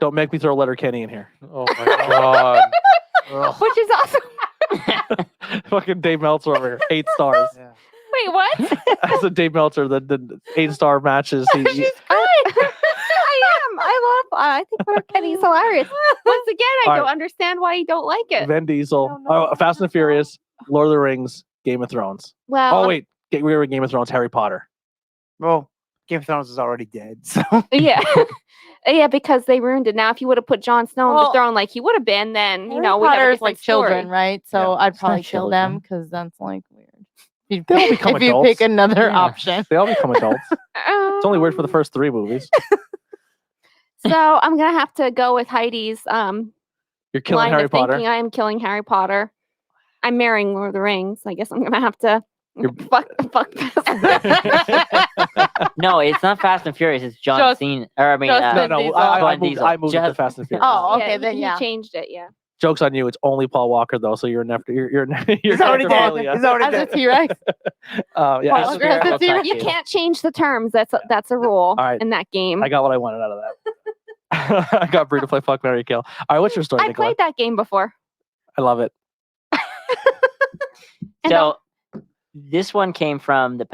Speaker 2: Don't make me throw Letterkenny in here.
Speaker 7: Oh my god.
Speaker 4: Ugh.
Speaker 6: Which is awesome.
Speaker 2: Fucking Dave Meltzer over here, 8 stars.
Speaker 4: Yeah.
Speaker 6: Wait, what?
Speaker 2: That's a Dave Meltzer. The 8-star matches.
Speaker 6: I am. I think Letterkenny's hilarious. Once again, I
Speaker 2: All
Speaker 6: don't
Speaker 2: right.
Speaker 6: understand why you don't like it.
Speaker 2: Vin Diesel.
Speaker 3: I don't know.
Speaker 2: Fast and Furious, Lord of the Rings, Game of Thrones.
Speaker 6: Well,
Speaker 2: Oh wait, get rid of Game of Thrones. Harry Potter.
Speaker 4: Well, Game of Thrones is already dead, so
Speaker 6: yeah. Yeah, because they ruined it. Now, if you would have put Jon Snow on
Speaker 3: Well,
Speaker 6: the throne like he would have been, then, you
Speaker 3: Harry
Speaker 6: know, we have a
Speaker 3: Potter's
Speaker 6: different
Speaker 3: like children,
Speaker 6: story.
Speaker 3: right? So
Speaker 2: Yeah.
Speaker 3: I'd
Speaker 5: It's
Speaker 3: probably
Speaker 5: not
Speaker 3: kill them
Speaker 5: children.
Speaker 3: because that's like weird. If
Speaker 2: They all
Speaker 3: you,
Speaker 2: become
Speaker 3: if you
Speaker 2: adults.
Speaker 3: pick another
Speaker 5: Yeah.
Speaker 3: option.
Speaker 2: They all become adults. It's only weird for the first 3 movies.
Speaker 6: So I'm going to have to go with Heidi's
Speaker 2: You're killing
Speaker 6: line
Speaker 2: Harry
Speaker 6: of
Speaker 2: Potter.
Speaker 6: thinking. I am killing Harry Potter. I'm marrying Lord of the Rings. I guess I'm going to have to fuck.
Speaker 5: No, it's not Fast and Furious. It's John
Speaker 3: Just-
Speaker 5: Cena. Or I mean,
Speaker 3: just
Speaker 2: No,
Speaker 3: Vin
Speaker 2: no,
Speaker 3: Diesel.
Speaker 2: I
Speaker 5: Vin
Speaker 2: moved,
Speaker 5: Diesel.
Speaker 2: I moved it to
Speaker 5: Just-
Speaker 2: Fast and Furious.
Speaker 3: Oh, okay,
Speaker 6: Yeah,
Speaker 3: then
Speaker 6: he
Speaker 3: yeah.
Speaker 6: changed it, yeah.
Speaker 2: Joke's on you. It's only Paul Walker though, so you're never you're
Speaker 4: he's already dead.
Speaker 2: necrophilia.
Speaker 4: He's already
Speaker 3: As a
Speaker 4: dead.
Speaker 3: T-Rex.
Speaker 2: Yeah,
Speaker 3: Paul
Speaker 2: as a
Speaker 3: Walker has
Speaker 2: T-Rex.
Speaker 3: a T-Rex.
Speaker 6: You can't change the terms. That's a rule
Speaker 2: All right.
Speaker 6: in that game.
Speaker 2: I got what I wanted out of that. I got Brie to play Fuck, Marry, Kill. All right, what's your story,
Speaker 6: I
Speaker 2: Nicola?
Speaker 6: played that game before.
Speaker 2: I love it.
Speaker 6: And
Speaker 5: So this one came from the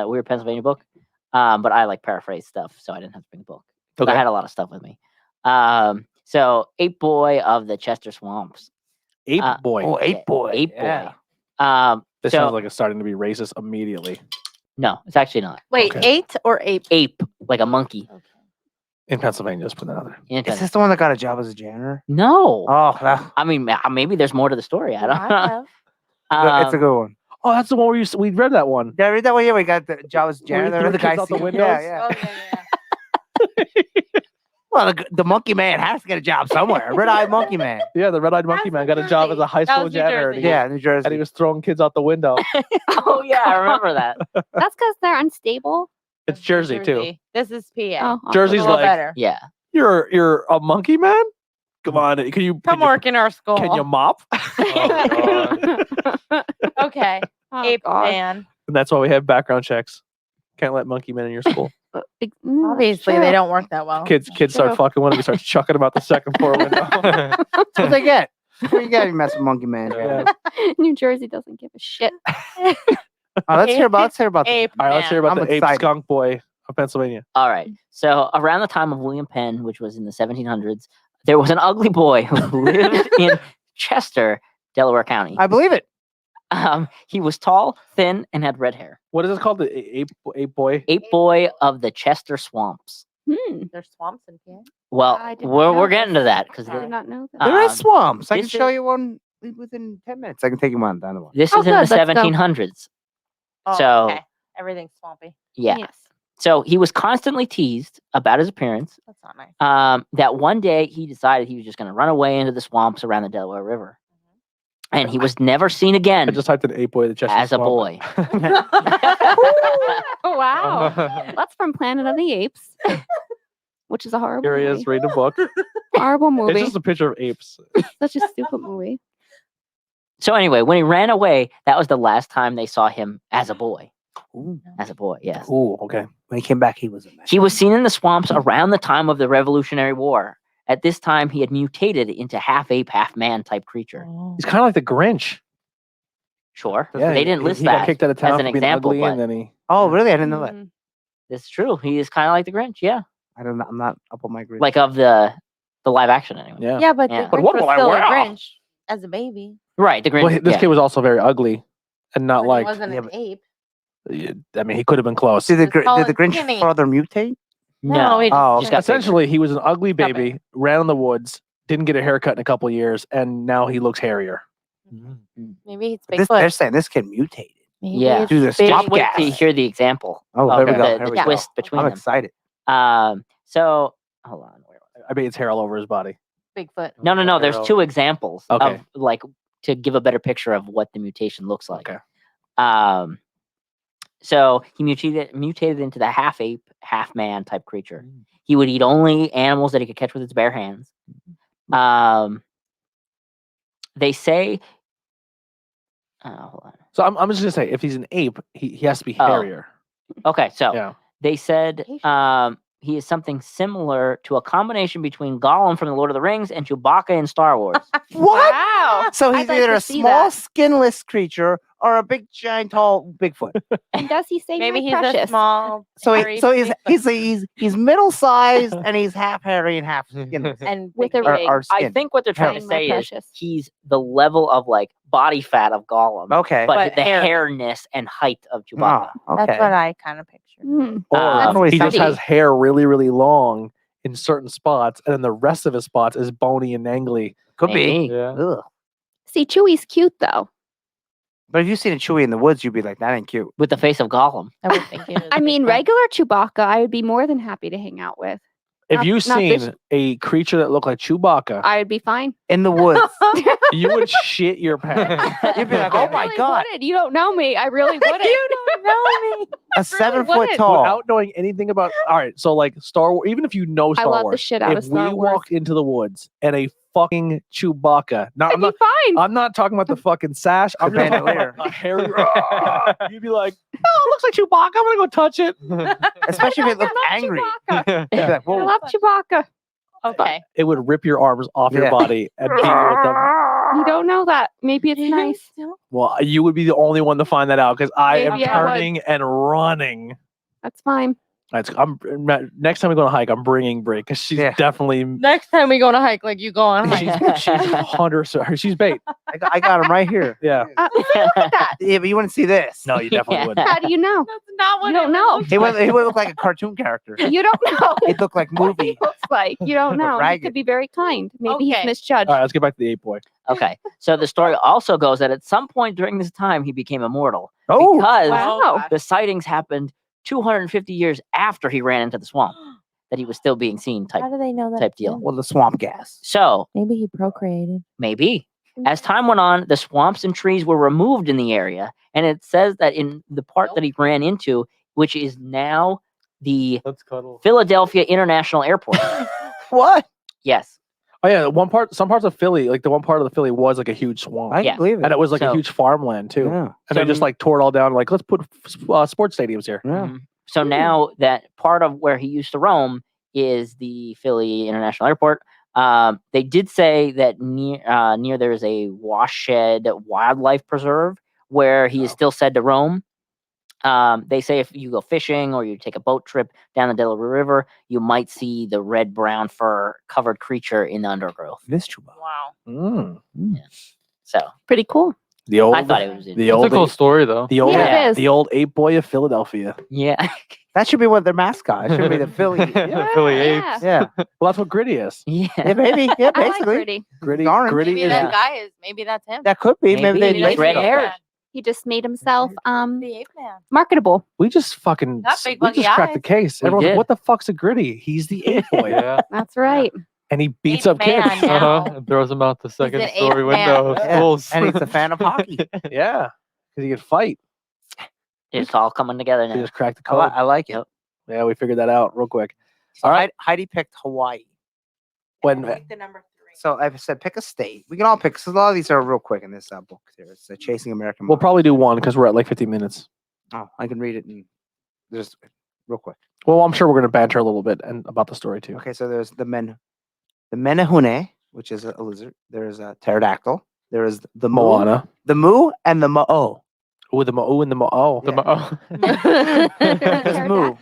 Speaker 5: Weird Pennsylvania book, but I like paraphrase stuff, so I didn't have to bring the book. 'Cause
Speaker 2: Okay.
Speaker 5: I had a lot of stuff with me. So Ape Boy of the Chester Swamps.
Speaker 2: Ape Boy.
Speaker 4: Oh, Ape Boy.
Speaker 5: Ape
Speaker 4: yeah.
Speaker 5: Boy.
Speaker 2: This
Speaker 5: so-
Speaker 2: sounds like it's starting to be racist immediately
Speaker 5: No, it's actually not.
Speaker 3: Wait,
Speaker 2: Okay.
Speaker 3: 8 or ape?
Speaker 5: Ape, like a monkey.
Speaker 2: in Pennsylvania. Let's put that out there.
Speaker 5: In
Speaker 4: Is
Speaker 5: Penn-
Speaker 4: this the one that got a job as a janitor?
Speaker 5: No.
Speaker 4: Oh, that,
Speaker 5: I mean, maybe there's more to the story. I don't know.
Speaker 4: it's a good one.
Speaker 2: Oh, that's the one where we read that one.
Speaker 4: Did I read that one? Yeah, we got the job as
Speaker 2: Where you
Speaker 4: janitor.
Speaker 2: threw
Speaker 4: The
Speaker 2: kids
Speaker 4: guy
Speaker 2: out the
Speaker 4: singing-
Speaker 2: windows?
Speaker 4: Yeah, yeah.
Speaker 3: Oh, yeah.
Speaker 4: Well, the monkey man has to get a job somewhere. Red-eyed monkey man.
Speaker 2: Yeah, the red-eyed monkey
Speaker 3: That's
Speaker 2: man
Speaker 3: New
Speaker 2: got a job as
Speaker 3: Jersey.
Speaker 2: a high
Speaker 3: That
Speaker 2: school
Speaker 3: was New
Speaker 2: janitor.
Speaker 3: Jersey.
Speaker 2: And he,
Speaker 4: Yeah, New Jersey.
Speaker 2: and he was throwing kids out the window.
Speaker 5: Oh yeah, I remember that.
Speaker 6: That's because they're unstable.
Speaker 2: It's Jersey too.
Speaker 3: This is PA.
Speaker 6: Oh, okay.
Speaker 2: Jersey's
Speaker 3: a little
Speaker 2: like,
Speaker 3: better.
Speaker 5: Yeah.
Speaker 2: You're a monkey man. Come on, can you
Speaker 3: Come work in our school.
Speaker 2: Can you mop?
Speaker 3: Okay.
Speaker 6: Oh,
Speaker 3: Ape
Speaker 6: God.
Speaker 3: man.
Speaker 2: And that's why we have background checks. Can't let monkey men in your school.
Speaker 3: Obviously, they don't work that well.
Speaker 2: Kids start
Speaker 6: True.
Speaker 2: fucking one of you starts chucking them out the second floor window.
Speaker 4: That's what they get. What you get, you mess with monkey man.
Speaker 2: Yeah.
Speaker 6: New Jersey doesn't give a shit.
Speaker 4: Oh, let's hear about the
Speaker 3: Ape
Speaker 2: All right, let's hear about
Speaker 4: I'm
Speaker 2: the ape
Speaker 4: excited.
Speaker 2: skunk boy of Pennsylvania.
Speaker 5: All right. So around the time of William Penn, which was in the 1700s, there was an ugly boy who lived in Chester, Delaware County.
Speaker 4: I believe it.
Speaker 5: He was tall, thin, and had red hair.
Speaker 2: What is this called? The ape boy?
Speaker 5: Ape boy of the Chester Swamps.
Speaker 3: There's swamps in PA.
Speaker 5: Well,
Speaker 6: I did not
Speaker 5: we're
Speaker 6: know
Speaker 5: getting to that because
Speaker 6: I did not know that.
Speaker 4: There is swamps. I can
Speaker 5: this
Speaker 4: show
Speaker 5: is-
Speaker 4: you one within 10 minutes. I can take you one down the one.
Speaker 5: this
Speaker 6: Oh,
Speaker 5: is in
Speaker 6: good,
Speaker 5: the
Speaker 6: let's go.
Speaker 5: 1700s.
Speaker 3: Oh,
Speaker 5: So-
Speaker 3: okay. Everything's swampy.
Speaker 5: Yeah.
Speaker 6: Yes.
Speaker 5: So he was constantly teased about his appearance.
Speaker 3: That's not nice.
Speaker 5: That one day he decided he was just going to run away into the swamps around the Delaware River. And he was never seen again
Speaker 2: I just typed in ape boy the Chester
Speaker 5: as a
Speaker 2: Swamp.
Speaker 5: boy.
Speaker 6: Oh, wow. That's from Planet of the Apes, which is a horrible
Speaker 2: Here he
Speaker 6: movie.
Speaker 2: is reading a book.
Speaker 6: Horrible
Speaker 2: It's
Speaker 6: movie.
Speaker 2: just a picture of apes.
Speaker 6: Such a stupid movie.
Speaker 5: So anyway, when he ran away, that was the last time they saw him as a boy.
Speaker 4: Ooh.
Speaker 5: as a boy. Yes.
Speaker 2: Ooh, okay.
Speaker 4: When he came back, he was a mess.
Speaker 5: He was seen in the swamps around the time of the Revolutionary War. At this time, he had mutated into half ape, half man type creature.
Speaker 2: He's kind of like the Grinch.
Speaker 5: Sure.
Speaker 2: Yeah,
Speaker 5: They didn't list
Speaker 2: he got
Speaker 5: that
Speaker 2: kicked out of town
Speaker 5: as an
Speaker 2: for being
Speaker 5: example,
Speaker 2: ugly,
Speaker 5: but
Speaker 2: and then he.
Speaker 4: Oh, really? I didn't know that.
Speaker 6: Mm.
Speaker 5: it's true. He is kind of like the Grinch. Yeah.
Speaker 4: I'm not up on my grid.
Speaker 5: Like of the live action anyway.
Speaker 2: Yeah.
Speaker 3: Yeah, but
Speaker 5: Yeah.
Speaker 3: the
Speaker 2: But
Speaker 3: Grinch
Speaker 2: what
Speaker 3: was
Speaker 2: will I
Speaker 3: still a
Speaker 2: wear?
Speaker 3: Grinch as a baby.
Speaker 5: Right. The Grinch.
Speaker 2: Well, this
Speaker 5: yeah.
Speaker 2: kid was also very ugly, and not
Speaker 3: But
Speaker 2: like.
Speaker 3: he wasn't
Speaker 4: yeah,
Speaker 3: an
Speaker 4: but-
Speaker 3: ape.
Speaker 2: I mean, he could have been close.
Speaker 4: did the
Speaker 3: It's tall
Speaker 4: did the
Speaker 3: and
Speaker 4: Grinch
Speaker 3: skinny.
Speaker 4: further mutate?
Speaker 3: No, he
Speaker 4: Oh,
Speaker 5: just got bigger.
Speaker 2: Essentially, he was an ugly
Speaker 3: Got
Speaker 2: baby, ran in the woods, didn't get a haircut in a couple of years, and now he looks hairier.
Speaker 3: Maybe it's
Speaker 4: They're
Speaker 3: Bigfoot.
Speaker 4: saying this kid mutated.
Speaker 3: Maybe
Speaker 5: Yeah.
Speaker 3: it's
Speaker 4: Do the
Speaker 3: big.
Speaker 5: Just wait till you
Speaker 4: gas.
Speaker 5: hear the example.
Speaker 4: Oh,
Speaker 5: of
Speaker 4: here we
Speaker 2: Okay.
Speaker 4: go.
Speaker 5: The,
Speaker 4: Here
Speaker 5: the
Speaker 4: we go.
Speaker 5: twist between
Speaker 4: I'm
Speaker 5: them.
Speaker 4: excited.
Speaker 5: So hold on. Where was
Speaker 2: I mean, it's hair all over his body.
Speaker 3: Bigfoot.
Speaker 5: it? No. There's two examples
Speaker 2: Okay.
Speaker 5: of like to give a better picture of what the mutation looks like.
Speaker 2: Okay.
Speaker 5: So he mutated into the half ape, half man type creature. He would eat only animals that he could catch with his bare hands. They say. Hold on.
Speaker 2: So I'm just gonna say, if he's an ape, he has to be
Speaker 5: Oh.
Speaker 2: hairier.
Speaker 5: Okay, so
Speaker 2: Yeah.
Speaker 5: they said
Speaker 3: Asian.
Speaker 5: he is something similar to a combination between Gollum from the Lord of the Rings and Chewbacca in Star Wars.
Speaker 4: What?
Speaker 3: Wow.
Speaker 4: So
Speaker 6: I'd
Speaker 4: he's
Speaker 6: like
Speaker 4: either
Speaker 6: to
Speaker 4: a
Speaker 6: see
Speaker 4: small,
Speaker 6: that.
Speaker 4: skinless creature or a big, giant, tall Bigfoot.
Speaker 6: And does he say
Speaker 3: Maybe
Speaker 6: my
Speaker 3: he's
Speaker 6: precious?
Speaker 3: a small.
Speaker 4: So
Speaker 3: hairy
Speaker 4: he's middle sized and he's half hairy and half skinless.
Speaker 3: and
Speaker 6: With
Speaker 3: big
Speaker 6: a
Speaker 3: feet.
Speaker 6: rig.
Speaker 4: Or
Speaker 5: I
Speaker 4: skin.
Speaker 5: think what they're trying to
Speaker 6: Saying my
Speaker 5: say is
Speaker 6: precious.
Speaker 5: he's the level of like body fat of Gollum,
Speaker 4: Okay.
Speaker 5: but the
Speaker 3: hair.
Speaker 5: hairness and height of Chewbacca.
Speaker 4: Oh, okay.
Speaker 3: That's what I kind of pictured.
Speaker 6: Mm.
Speaker 2: Or
Speaker 5: That's
Speaker 2: he just
Speaker 6: pretty.
Speaker 2: has hair really, really long in certain spots, and then the rest of his spots is bony and angly.
Speaker 4: Could be.
Speaker 5: Maybe.
Speaker 7: Yeah.
Speaker 4: Ugh.
Speaker 6: See, Chewie's cute though.
Speaker 4: But if you seen a Chewie in the woods, you'd be like, that ain't cute.
Speaker 5: With the face of Gollum.
Speaker 3: I would think it is
Speaker 6: I mean,
Speaker 3: Bigfoot.
Speaker 6: regular Chewbacca, I would be more than happy to hang out with.
Speaker 2: If
Speaker 6: Not-
Speaker 2: you've
Speaker 6: not this-
Speaker 2: seen a creature that looked like Chewbacca,
Speaker 6: I would be fine.
Speaker 4: In the woods.
Speaker 2: you would shit your pants.
Speaker 4: You'd be like,
Speaker 6: I
Speaker 4: oh my
Speaker 6: really
Speaker 4: God.
Speaker 6: wouldn't. You don't know me. I really wouldn't.
Speaker 3: You don't know me.
Speaker 4: A 7 foot
Speaker 6: wouldn't.
Speaker 4: tall.
Speaker 2: Without knowing anything about, all right, so like Star Wars, even if you know
Speaker 6: I
Speaker 2: Star
Speaker 6: love the
Speaker 2: Wars,
Speaker 6: shit out
Speaker 2: if
Speaker 6: of Star
Speaker 2: we
Speaker 6: Wars.
Speaker 2: walked into the woods and a fucking Chewbacca,
Speaker 6: I'd be fine.
Speaker 2: I'm not talking about the fucking sash. I'm
Speaker 4: The
Speaker 2: just talking
Speaker 4: bandolier.
Speaker 2: about a hairy. You'd be like, oh, it looks like Chewbacca. I'm gonna go touch it.
Speaker 4: Especially if it
Speaker 6: I
Speaker 4: looked
Speaker 6: love
Speaker 4: angry.
Speaker 6: Chewbacca.
Speaker 4: You'd be like,
Speaker 6: I
Speaker 4: whoa.
Speaker 6: love Chewbacca.
Speaker 3: Okay.
Speaker 2: It would rip your arms off your
Speaker 4: Yeah.
Speaker 2: body and beat you with them.
Speaker 6: You don't know that. Maybe it's nice.
Speaker 2: Well, you would be the only one to find that out because I am
Speaker 6: Maybe I would.
Speaker 2: turning and running.
Speaker 6: That's fine.
Speaker 2: Next time we go on a hike, I'm bringing Brie because she's
Speaker 4: Yeah.
Speaker 2: definitely
Speaker 3: Next time we go on a hike, like you go on a hike.
Speaker 2: she's 100. She's bait.
Speaker 4: I got him right here.
Speaker 2: Yeah.
Speaker 6: Look at that.
Speaker 4: Yeah, but you wouldn't see this.
Speaker 2: No, you definitely
Speaker 5: Yeah.
Speaker 2: wouldn't.
Speaker 6: How do you know?
Speaker 3: That's not what
Speaker 6: You don't
Speaker 3: it
Speaker 6: know.
Speaker 3: looks
Speaker 4: He
Speaker 3: like.
Speaker 4: would look like a cartoon character.
Speaker 6: You don't know
Speaker 4: He'd look like
Speaker 6: what he
Speaker 4: movie.
Speaker 6: looks like. You don't know. He
Speaker 4: Ragged.
Speaker 6: could be very kind. Maybe
Speaker 3: Okay.
Speaker 6: he's misjudged.
Speaker 2: All right, let's get back to the ape boy.
Speaker 5: Okay. So the story also goes that at some point during this time he became immortal
Speaker 4: Oh,
Speaker 5: because
Speaker 6: Wow.
Speaker 5: the sightings happened 250 years after he ran into the swamp that he was still being seen
Speaker 3: How
Speaker 5: type
Speaker 3: do they know that?
Speaker 5: type
Speaker 3: it's
Speaker 5: deal.
Speaker 3: him?
Speaker 4: well, the swamp gas.
Speaker 5: So
Speaker 3: Maybe he procreated.
Speaker 5: maybe as time went on, the swamps and trees were removed in the area, and it says that in the part that he ran into, which is now the
Speaker 7: Let's cuddle.
Speaker 5: Philadelphia International Airport.
Speaker 4: What?
Speaker 5: Yes.
Speaker 2: Oh yeah, some parts of Philly, like the one part of the Philly was like a huge swamp,
Speaker 4: I
Speaker 5: Yeah.
Speaker 4: can believe it.
Speaker 2: and it was like a
Speaker 5: So-
Speaker 2: huge farmland too.
Speaker 4: Yeah.
Speaker 2: And they just like tore it all down. Like, let's put sports stadiums here.
Speaker 4: Yeah.
Speaker 5: Mhm. So now that part of where he used to roam is the Philly International Airport. They did say that near there is a Washed Wildlife Preserve where he is still said to roam. They say if you go fishing or you take a boat trip down the Delaware River, you might see the red-brown fur covered creature in the undergrowth.
Speaker 4: This Chewbacca.
Speaker 3: Wow.
Speaker 5: So
Speaker 6: Pretty cool.
Speaker 2: The old,
Speaker 5: I thought it was
Speaker 2: the
Speaker 7: It's a
Speaker 2: old,
Speaker 7: cool story though.
Speaker 2: the old,
Speaker 6: Yeah, it is.
Speaker 2: the old ape boy of Philadelphia.
Speaker 5: yeah.
Speaker 4: That should be what their mascot. It should be the Philly.
Speaker 7: Yeah, Philly
Speaker 6: Yeah.
Speaker 7: apes.
Speaker 4: Yeah.
Speaker 2: Well, that's what Gritty is.
Speaker 5: Yeah.
Speaker 4: Yeah, maybe. Yeah,
Speaker 6: I like
Speaker 4: basically.
Speaker 6: Gritty.
Speaker 2: Gritty,
Speaker 4: Orange.
Speaker 2: Gritty
Speaker 3: Maybe
Speaker 2: is.
Speaker 3: that guy is. Maybe that's him.
Speaker 4: That could be. Maybe,
Speaker 5: Maybe
Speaker 4: they
Speaker 5: he's red haired.
Speaker 6: He just made himself
Speaker 3: The ape man.
Speaker 6: marketable.
Speaker 2: We just fucking
Speaker 3: Not big
Speaker 2: we
Speaker 3: buggy
Speaker 2: just cracked the
Speaker 3: eyes.
Speaker 2: case.
Speaker 5: We
Speaker 2: Everyone's like,
Speaker 5: did.
Speaker 2: what the fuck's a Gritty? He's the ape boy,
Speaker 7: Yeah.
Speaker 6: That's right.
Speaker 2: and he beats
Speaker 3: Ape
Speaker 2: up kids.
Speaker 3: man now.
Speaker 7: Uh-huh. And throws them out the second
Speaker 3: an ape
Speaker 7: story
Speaker 3: man.
Speaker 7: window of
Speaker 4: Yeah.
Speaker 7: schools.
Speaker 4: And he's a fan of hockey.
Speaker 2: Yeah, because he could fight.
Speaker 5: It's all coming together
Speaker 2: He
Speaker 5: now.
Speaker 2: just cracked the
Speaker 4: I,
Speaker 2: code.
Speaker 4: I like it.
Speaker 5: Yep.
Speaker 2: Yeah, we figured that out real quick.
Speaker 4: So
Speaker 2: All right.
Speaker 4: Heidi picked Hawaii.
Speaker 2: When
Speaker 3: The number 3.
Speaker 4: So I said pick a state. We can all pick. So a lot of these are real quick in this book. Here. It's Chasing American.
Speaker 2: we'll
Speaker 4: Mind.
Speaker 2: probably do one because we're at like 15 minutes.
Speaker 4: Oh, I can read it and just real quick.
Speaker 2: Well, I'm sure we're gonna banter a little bit and about the story too.
Speaker 4: Okay, so there's the menehune, which is a lizard. There's a pterodactyl. There is the
Speaker 2: Moana.
Speaker 4: the moo, and the mo.
Speaker 2: Ooh, the mo and the mo. Oh,
Speaker 7: The
Speaker 2: mo.
Speaker 4: Just moo.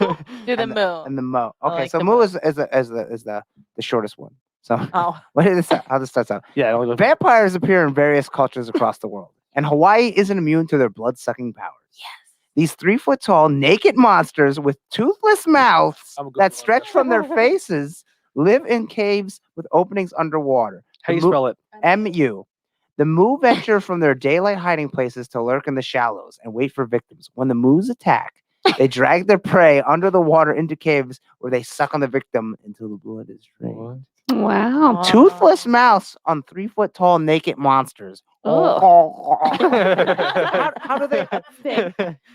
Speaker 3: Do the
Speaker 4: and
Speaker 3: moo.
Speaker 4: And the mo.
Speaker 3: I
Speaker 4: Okay,
Speaker 3: like
Speaker 4: so
Speaker 3: the
Speaker 4: moo
Speaker 3: moo.
Speaker 4: is the shortest one. So
Speaker 3: Oh.
Speaker 4: what is this? How this starts out?
Speaker 2: Yeah. Only
Speaker 4: Vampires appear in various cultures across the world, and Hawaii isn't immune to their blood-sucking powers.
Speaker 3: Yes.
Speaker 4: These 3-foot-tall naked monsters with toothless mouths
Speaker 2: I'm a good
Speaker 4: that
Speaker 2: one.
Speaker 4: stretch from their faces live in caves with openings underwater.
Speaker 2: How
Speaker 4: The
Speaker 2: you
Speaker 4: moo-
Speaker 2: spell it?
Speaker 4: MU. The moo venture from their daylight hiding places to lurk in the shallows and wait for victims. When the moos attack, they drag their prey under the water into caves where they suck on the victim until the blood is drained.
Speaker 6: Wow.
Speaker 4: Toothless mouths on 3-foot-tall naked monsters. How do they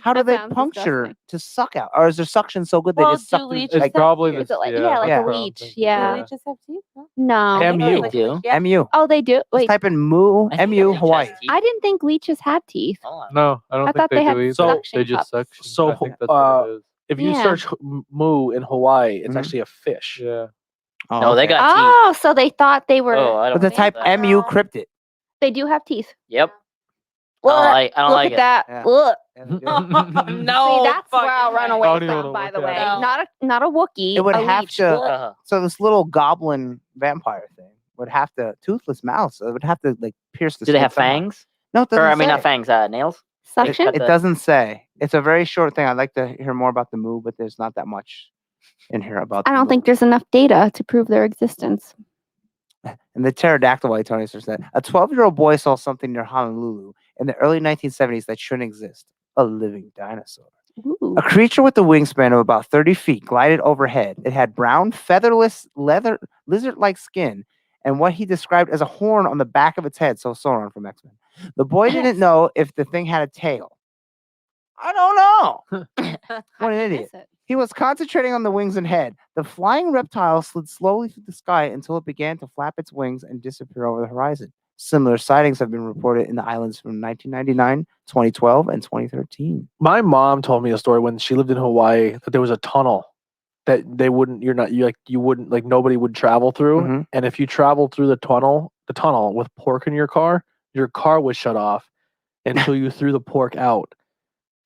Speaker 4: how do
Speaker 6: That
Speaker 4: they
Speaker 6: sounds
Speaker 4: puncture
Speaker 6: disgusting.
Speaker 4: to suck out, or is their suction so good they
Speaker 3: Well,
Speaker 4: just suck
Speaker 3: do
Speaker 4: through,
Speaker 3: leeches
Speaker 7: It's
Speaker 4: like
Speaker 7: probably
Speaker 3: teeth?
Speaker 6: Is it like- yeah, like
Speaker 4: a
Speaker 7: I don't
Speaker 6: leech,
Speaker 7: think-
Speaker 6: yeah.
Speaker 3: Do leeches have teeth? No?
Speaker 6: No.
Speaker 2: MU.
Speaker 5: They do.
Speaker 3: Yeah.
Speaker 4: MU?
Speaker 6: Oh, they do.
Speaker 4: Just
Speaker 6: Wait,
Speaker 4: type in moo
Speaker 5: I think
Speaker 4: MU
Speaker 5: a leech has
Speaker 4: Hawaii.
Speaker 5: teeth.
Speaker 6: I didn't think leeches had teeth.
Speaker 5: Oh,
Speaker 7: No, I don't
Speaker 6: I
Speaker 7: think
Speaker 6: thought
Speaker 7: they,
Speaker 6: they had
Speaker 7: do either.
Speaker 6: suction
Speaker 7: They just
Speaker 6: cups.
Speaker 7: suction.
Speaker 2: So,
Speaker 7: I think that's what it is.
Speaker 2: If you
Speaker 6: Yeah.
Speaker 2: search moo in Hawaii, it's
Speaker 4: Mhm.
Speaker 2: actually a fish.
Speaker 7: Yeah.
Speaker 4: Oh,
Speaker 5: No, they
Speaker 4: okay.
Speaker 5: got teeth.
Speaker 6: Oh, so they thought they were.
Speaker 5: Oh, I don't
Speaker 4: But the
Speaker 5: think
Speaker 4: type
Speaker 5: that.
Speaker 4: MU
Speaker 3: No.
Speaker 4: cryptid.
Speaker 6: They do have teeth.
Speaker 5: Yep.
Speaker 6: Ugh,
Speaker 5: I don't
Speaker 6: look
Speaker 5: like
Speaker 6: at
Speaker 5: it.
Speaker 6: that.
Speaker 4: Yeah.
Speaker 6: Ugh.
Speaker 4: Yeah, they do.
Speaker 3: No.
Speaker 6: See, that's where I'll run
Speaker 3: fucking
Speaker 6: away
Speaker 7: I don't even
Speaker 6: from.
Speaker 7: wanna
Speaker 6: By
Speaker 7: look
Speaker 6: the
Speaker 7: at
Speaker 6: way,
Speaker 3: it.
Speaker 6: not a Wookiee.
Speaker 4: It would
Speaker 6: a
Speaker 4: have
Speaker 6: leech.
Speaker 4: to-
Speaker 6: Ugh.
Speaker 5: Uh,
Speaker 4: So this little goblin vampire thing would have to toothless mouth. So it would have to like pierce the
Speaker 5: do they
Speaker 4: skin
Speaker 5: have
Speaker 4: somehow.
Speaker 5: fangs?
Speaker 4: No, it doesn't
Speaker 5: Or I mean,
Speaker 4: say.
Speaker 5: not fangs. Nails.
Speaker 6: Suction.
Speaker 5: cut
Speaker 4: It
Speaker 5: the-
Speaker 4: doesn't say. It's a very short thing. I'd like to hear more about the moo, but there's not that much in here about.
Speaker 6: I
Speaker 4: the
Speaker 6: don't
Speaker 4: moo.
Speaker 6: think there's enough data to prove their existence.
Speaker 4: And the pterodactyl, like Tony said, a 12-year-old boy saw something near Honolulu in the early 1970s that shouldn't exist: a living dinosaur.
Speaker 6: Ooh.
Speaker 4: A creature with a wingspan of about 30 feet glided overhead. It had brown, featherless, lizard-like skin and what he described as a horn on the back of its head. So Sauron from X-Men. The boy didn't know if the thing had a tail. I don't know. What an idiot. He was concentrating on the wings and head. The flying reptile slid slowly through the sky until it began to flap its wings and disappear over the horizon. Similar sightings have been reported in the islands from 1999, 2012, and 2013.
Speaker 2: My mom told me a story when she lived in Hawaii that there was a tunnel that they wouldn't. You wouldn't like nobody would travel through.
Speaker 4: Mhm.
Speaker 2: And if you traveled through the tunnel with pork in your car would shut off until you threw the pork out,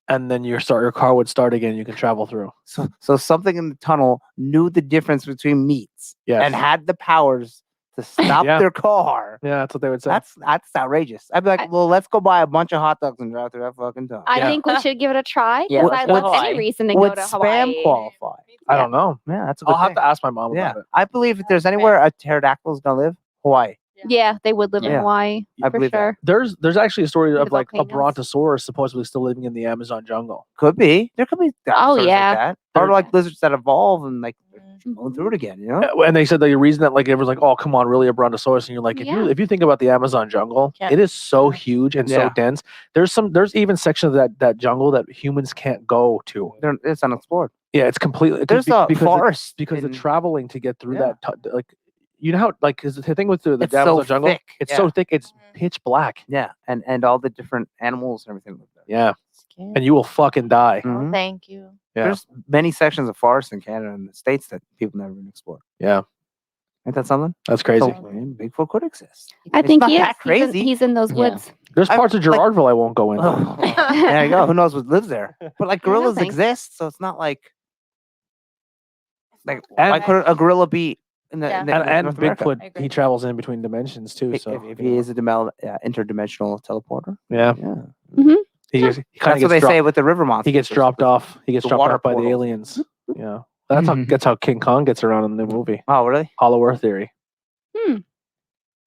Speaker 2: and then your car would start again. You can travel through.
Speaker 4: So something in the tunnel knew the difference between meats
Speaker 2: Yes.
Speaker 4: and had the powers to stop
Speaker 2: Yeah.
Speaker 4: their car.
Speaker 2: Yeah, that's what they would say.
Speaker 4: That's outrageous. I'd be like, well, let's go buy a bunch of hot dogs and drive through that fucking tunnel.
Speaker 6: I
Speaker 2: Yeah.
Speaker 6: think we should give it a try.
Speaker 5: Yeah,
Speaker 6: 'Cause
Speaker 5: let's
Speaker 6: I
Speaker 5: go
Speaker 6: love
Speaker 5: to
Speaker 6: any
Speaker 5: Hawaii.
Speaker 6: reason to go
Speaker 4: Would
Speaker 6: to
Speaker 4: spam
Speaker 6: Hawaii.
Speaker 4: qualify?
Speaker 2: I don't know.
Speaker 4: Yeah, that's a good
Speaker 2: I'll have
Speaker 4: thing.
Speaker 2: to ask my mom
Speaker 4: Yeah,
Speaker 2: about it.
Speaker 4: I believe if there's anywhere a pterodactyl is gonna live, Hawaii.
Speaker 6: Yeah, they would live in
Speaker 4: Yeah.
Speaker 6: Hawaii
Speaker 4: I
Speaker 6: for
Speaker 4: believe that.
Speaker 6: sure.
Speaker 2: There's actually a story
Speaker 6: The
Speaker 2: of like a
Speaker 6: volcanoes.
Speaker 2: brontosaurus supposedly still living in the Amazon jungle.
Speaker 4: Could be. There could be dinosaurs
Speaker 6: yeah.
Speaker 4: like that. Or
Speaker 2: There-
Speaker 4: like lizards that evolve and like
Speaker 6: Mm-hmm.
Speaker 4: going through it again, you know?
Speaker 2: And they said the reason that like it was like, oh come on, really a brontosaurus, and you're like,
Speaker 6: Yeah.
Speaker 2: if you think about the Amazon jungle,
Speaker 3: Can't-
Speaker 2: it is so
Speaker 3: yeah.
Speaker 2: huge and
Speaker 4: Yeah.
Speaker 2: so dense. There's even sections of that jungle that humans can't go to.
Speaker 4: It's unexplored.
Speaker 2: Yeah, it's completely
Speaker 4: There's a
Speaker 2: because
Speaker 4: forest
Speaker 2: because the
Speaker 4: in-
Speaker 2: traveling to get through
Speaker 4: Yeah.
Speaker 2: that like you know how like 'cause the thing with the
Speaker 4: It's so
Speaker 2: Amazon jungle,
Speaker 4: thick,
Speaker 2: it's
Speaker 4: yeah.
Speaker 2: so thick, it's pitch black.
Speaker 4: Yeah, and all the different animals and everything like that.
Speaker 2: Yeah, and you will fucking die.
Speaker 3: Oh,
Speaker 4: Mhm.
Speaker 3: thank you.
Speaker 2: Yeah.
Speaker 4: There's many sections of forest in Canada and the States that people never even explore.
Speaker 2: Yeah,
Speaker 4: Ain't that something?
Speaker 2: that's crazy.
Speaker 4: So, Bigfoot could exist.
Speaker 6: I
Speaker 4: It's
Speaker 6: think
Speaker 4: not
Speaker 6: he is.
Speaker 4: that crazy.
Speaker 6: He's in those
Speaker 5: Yeah.
Speaker 6: woods.
Speaker 2: There's
Speaker 4: I-
Speaker 2: parts of
Speaker 4: like-
Speaker 2: Gerardville I won't go in.
Speaker 4: Oh, there you go. Who knows what lives there? But like
Speaker 6: Yeah, no
Speaker 4: gorillas
Speaker 6: thanks.
Speaker 4: exist, so it's not like
Speaker 2: And-
Speaker 4: why could a gorilla be in the,
Speaker 3: Yeah.
Speaker 4: in the
Speaker 2: and
Speaker 4: North America?
Speaker 2: Bigfoot,
Speaker 3: I
Speaker 2: he
Speaker 3: agree.
Speaker 2: travels in between dimensions too.
Speaker 4: If,
Speaker 2: So
Speaker 4: if he is a interdimensional teleporter,
Speaker 2: yeah,
Speaker 4: yeah,
Speaker 2: he kind
Speaker 4: that's what they say with the river monster.
Speaker 2: He gets dropped off. He gets
Speaker 4: the
Speaker 2: dropped
Speaker 4: water
Speaker 2: off by the
Speaker 4: portals.
Speaker 2: aliens. Yeah, that's how King Kong gets around in the movie.
Speaker 4: Oh, really?
Speaker 2: Hollow Earth theory.
Speaker 6: Hmm.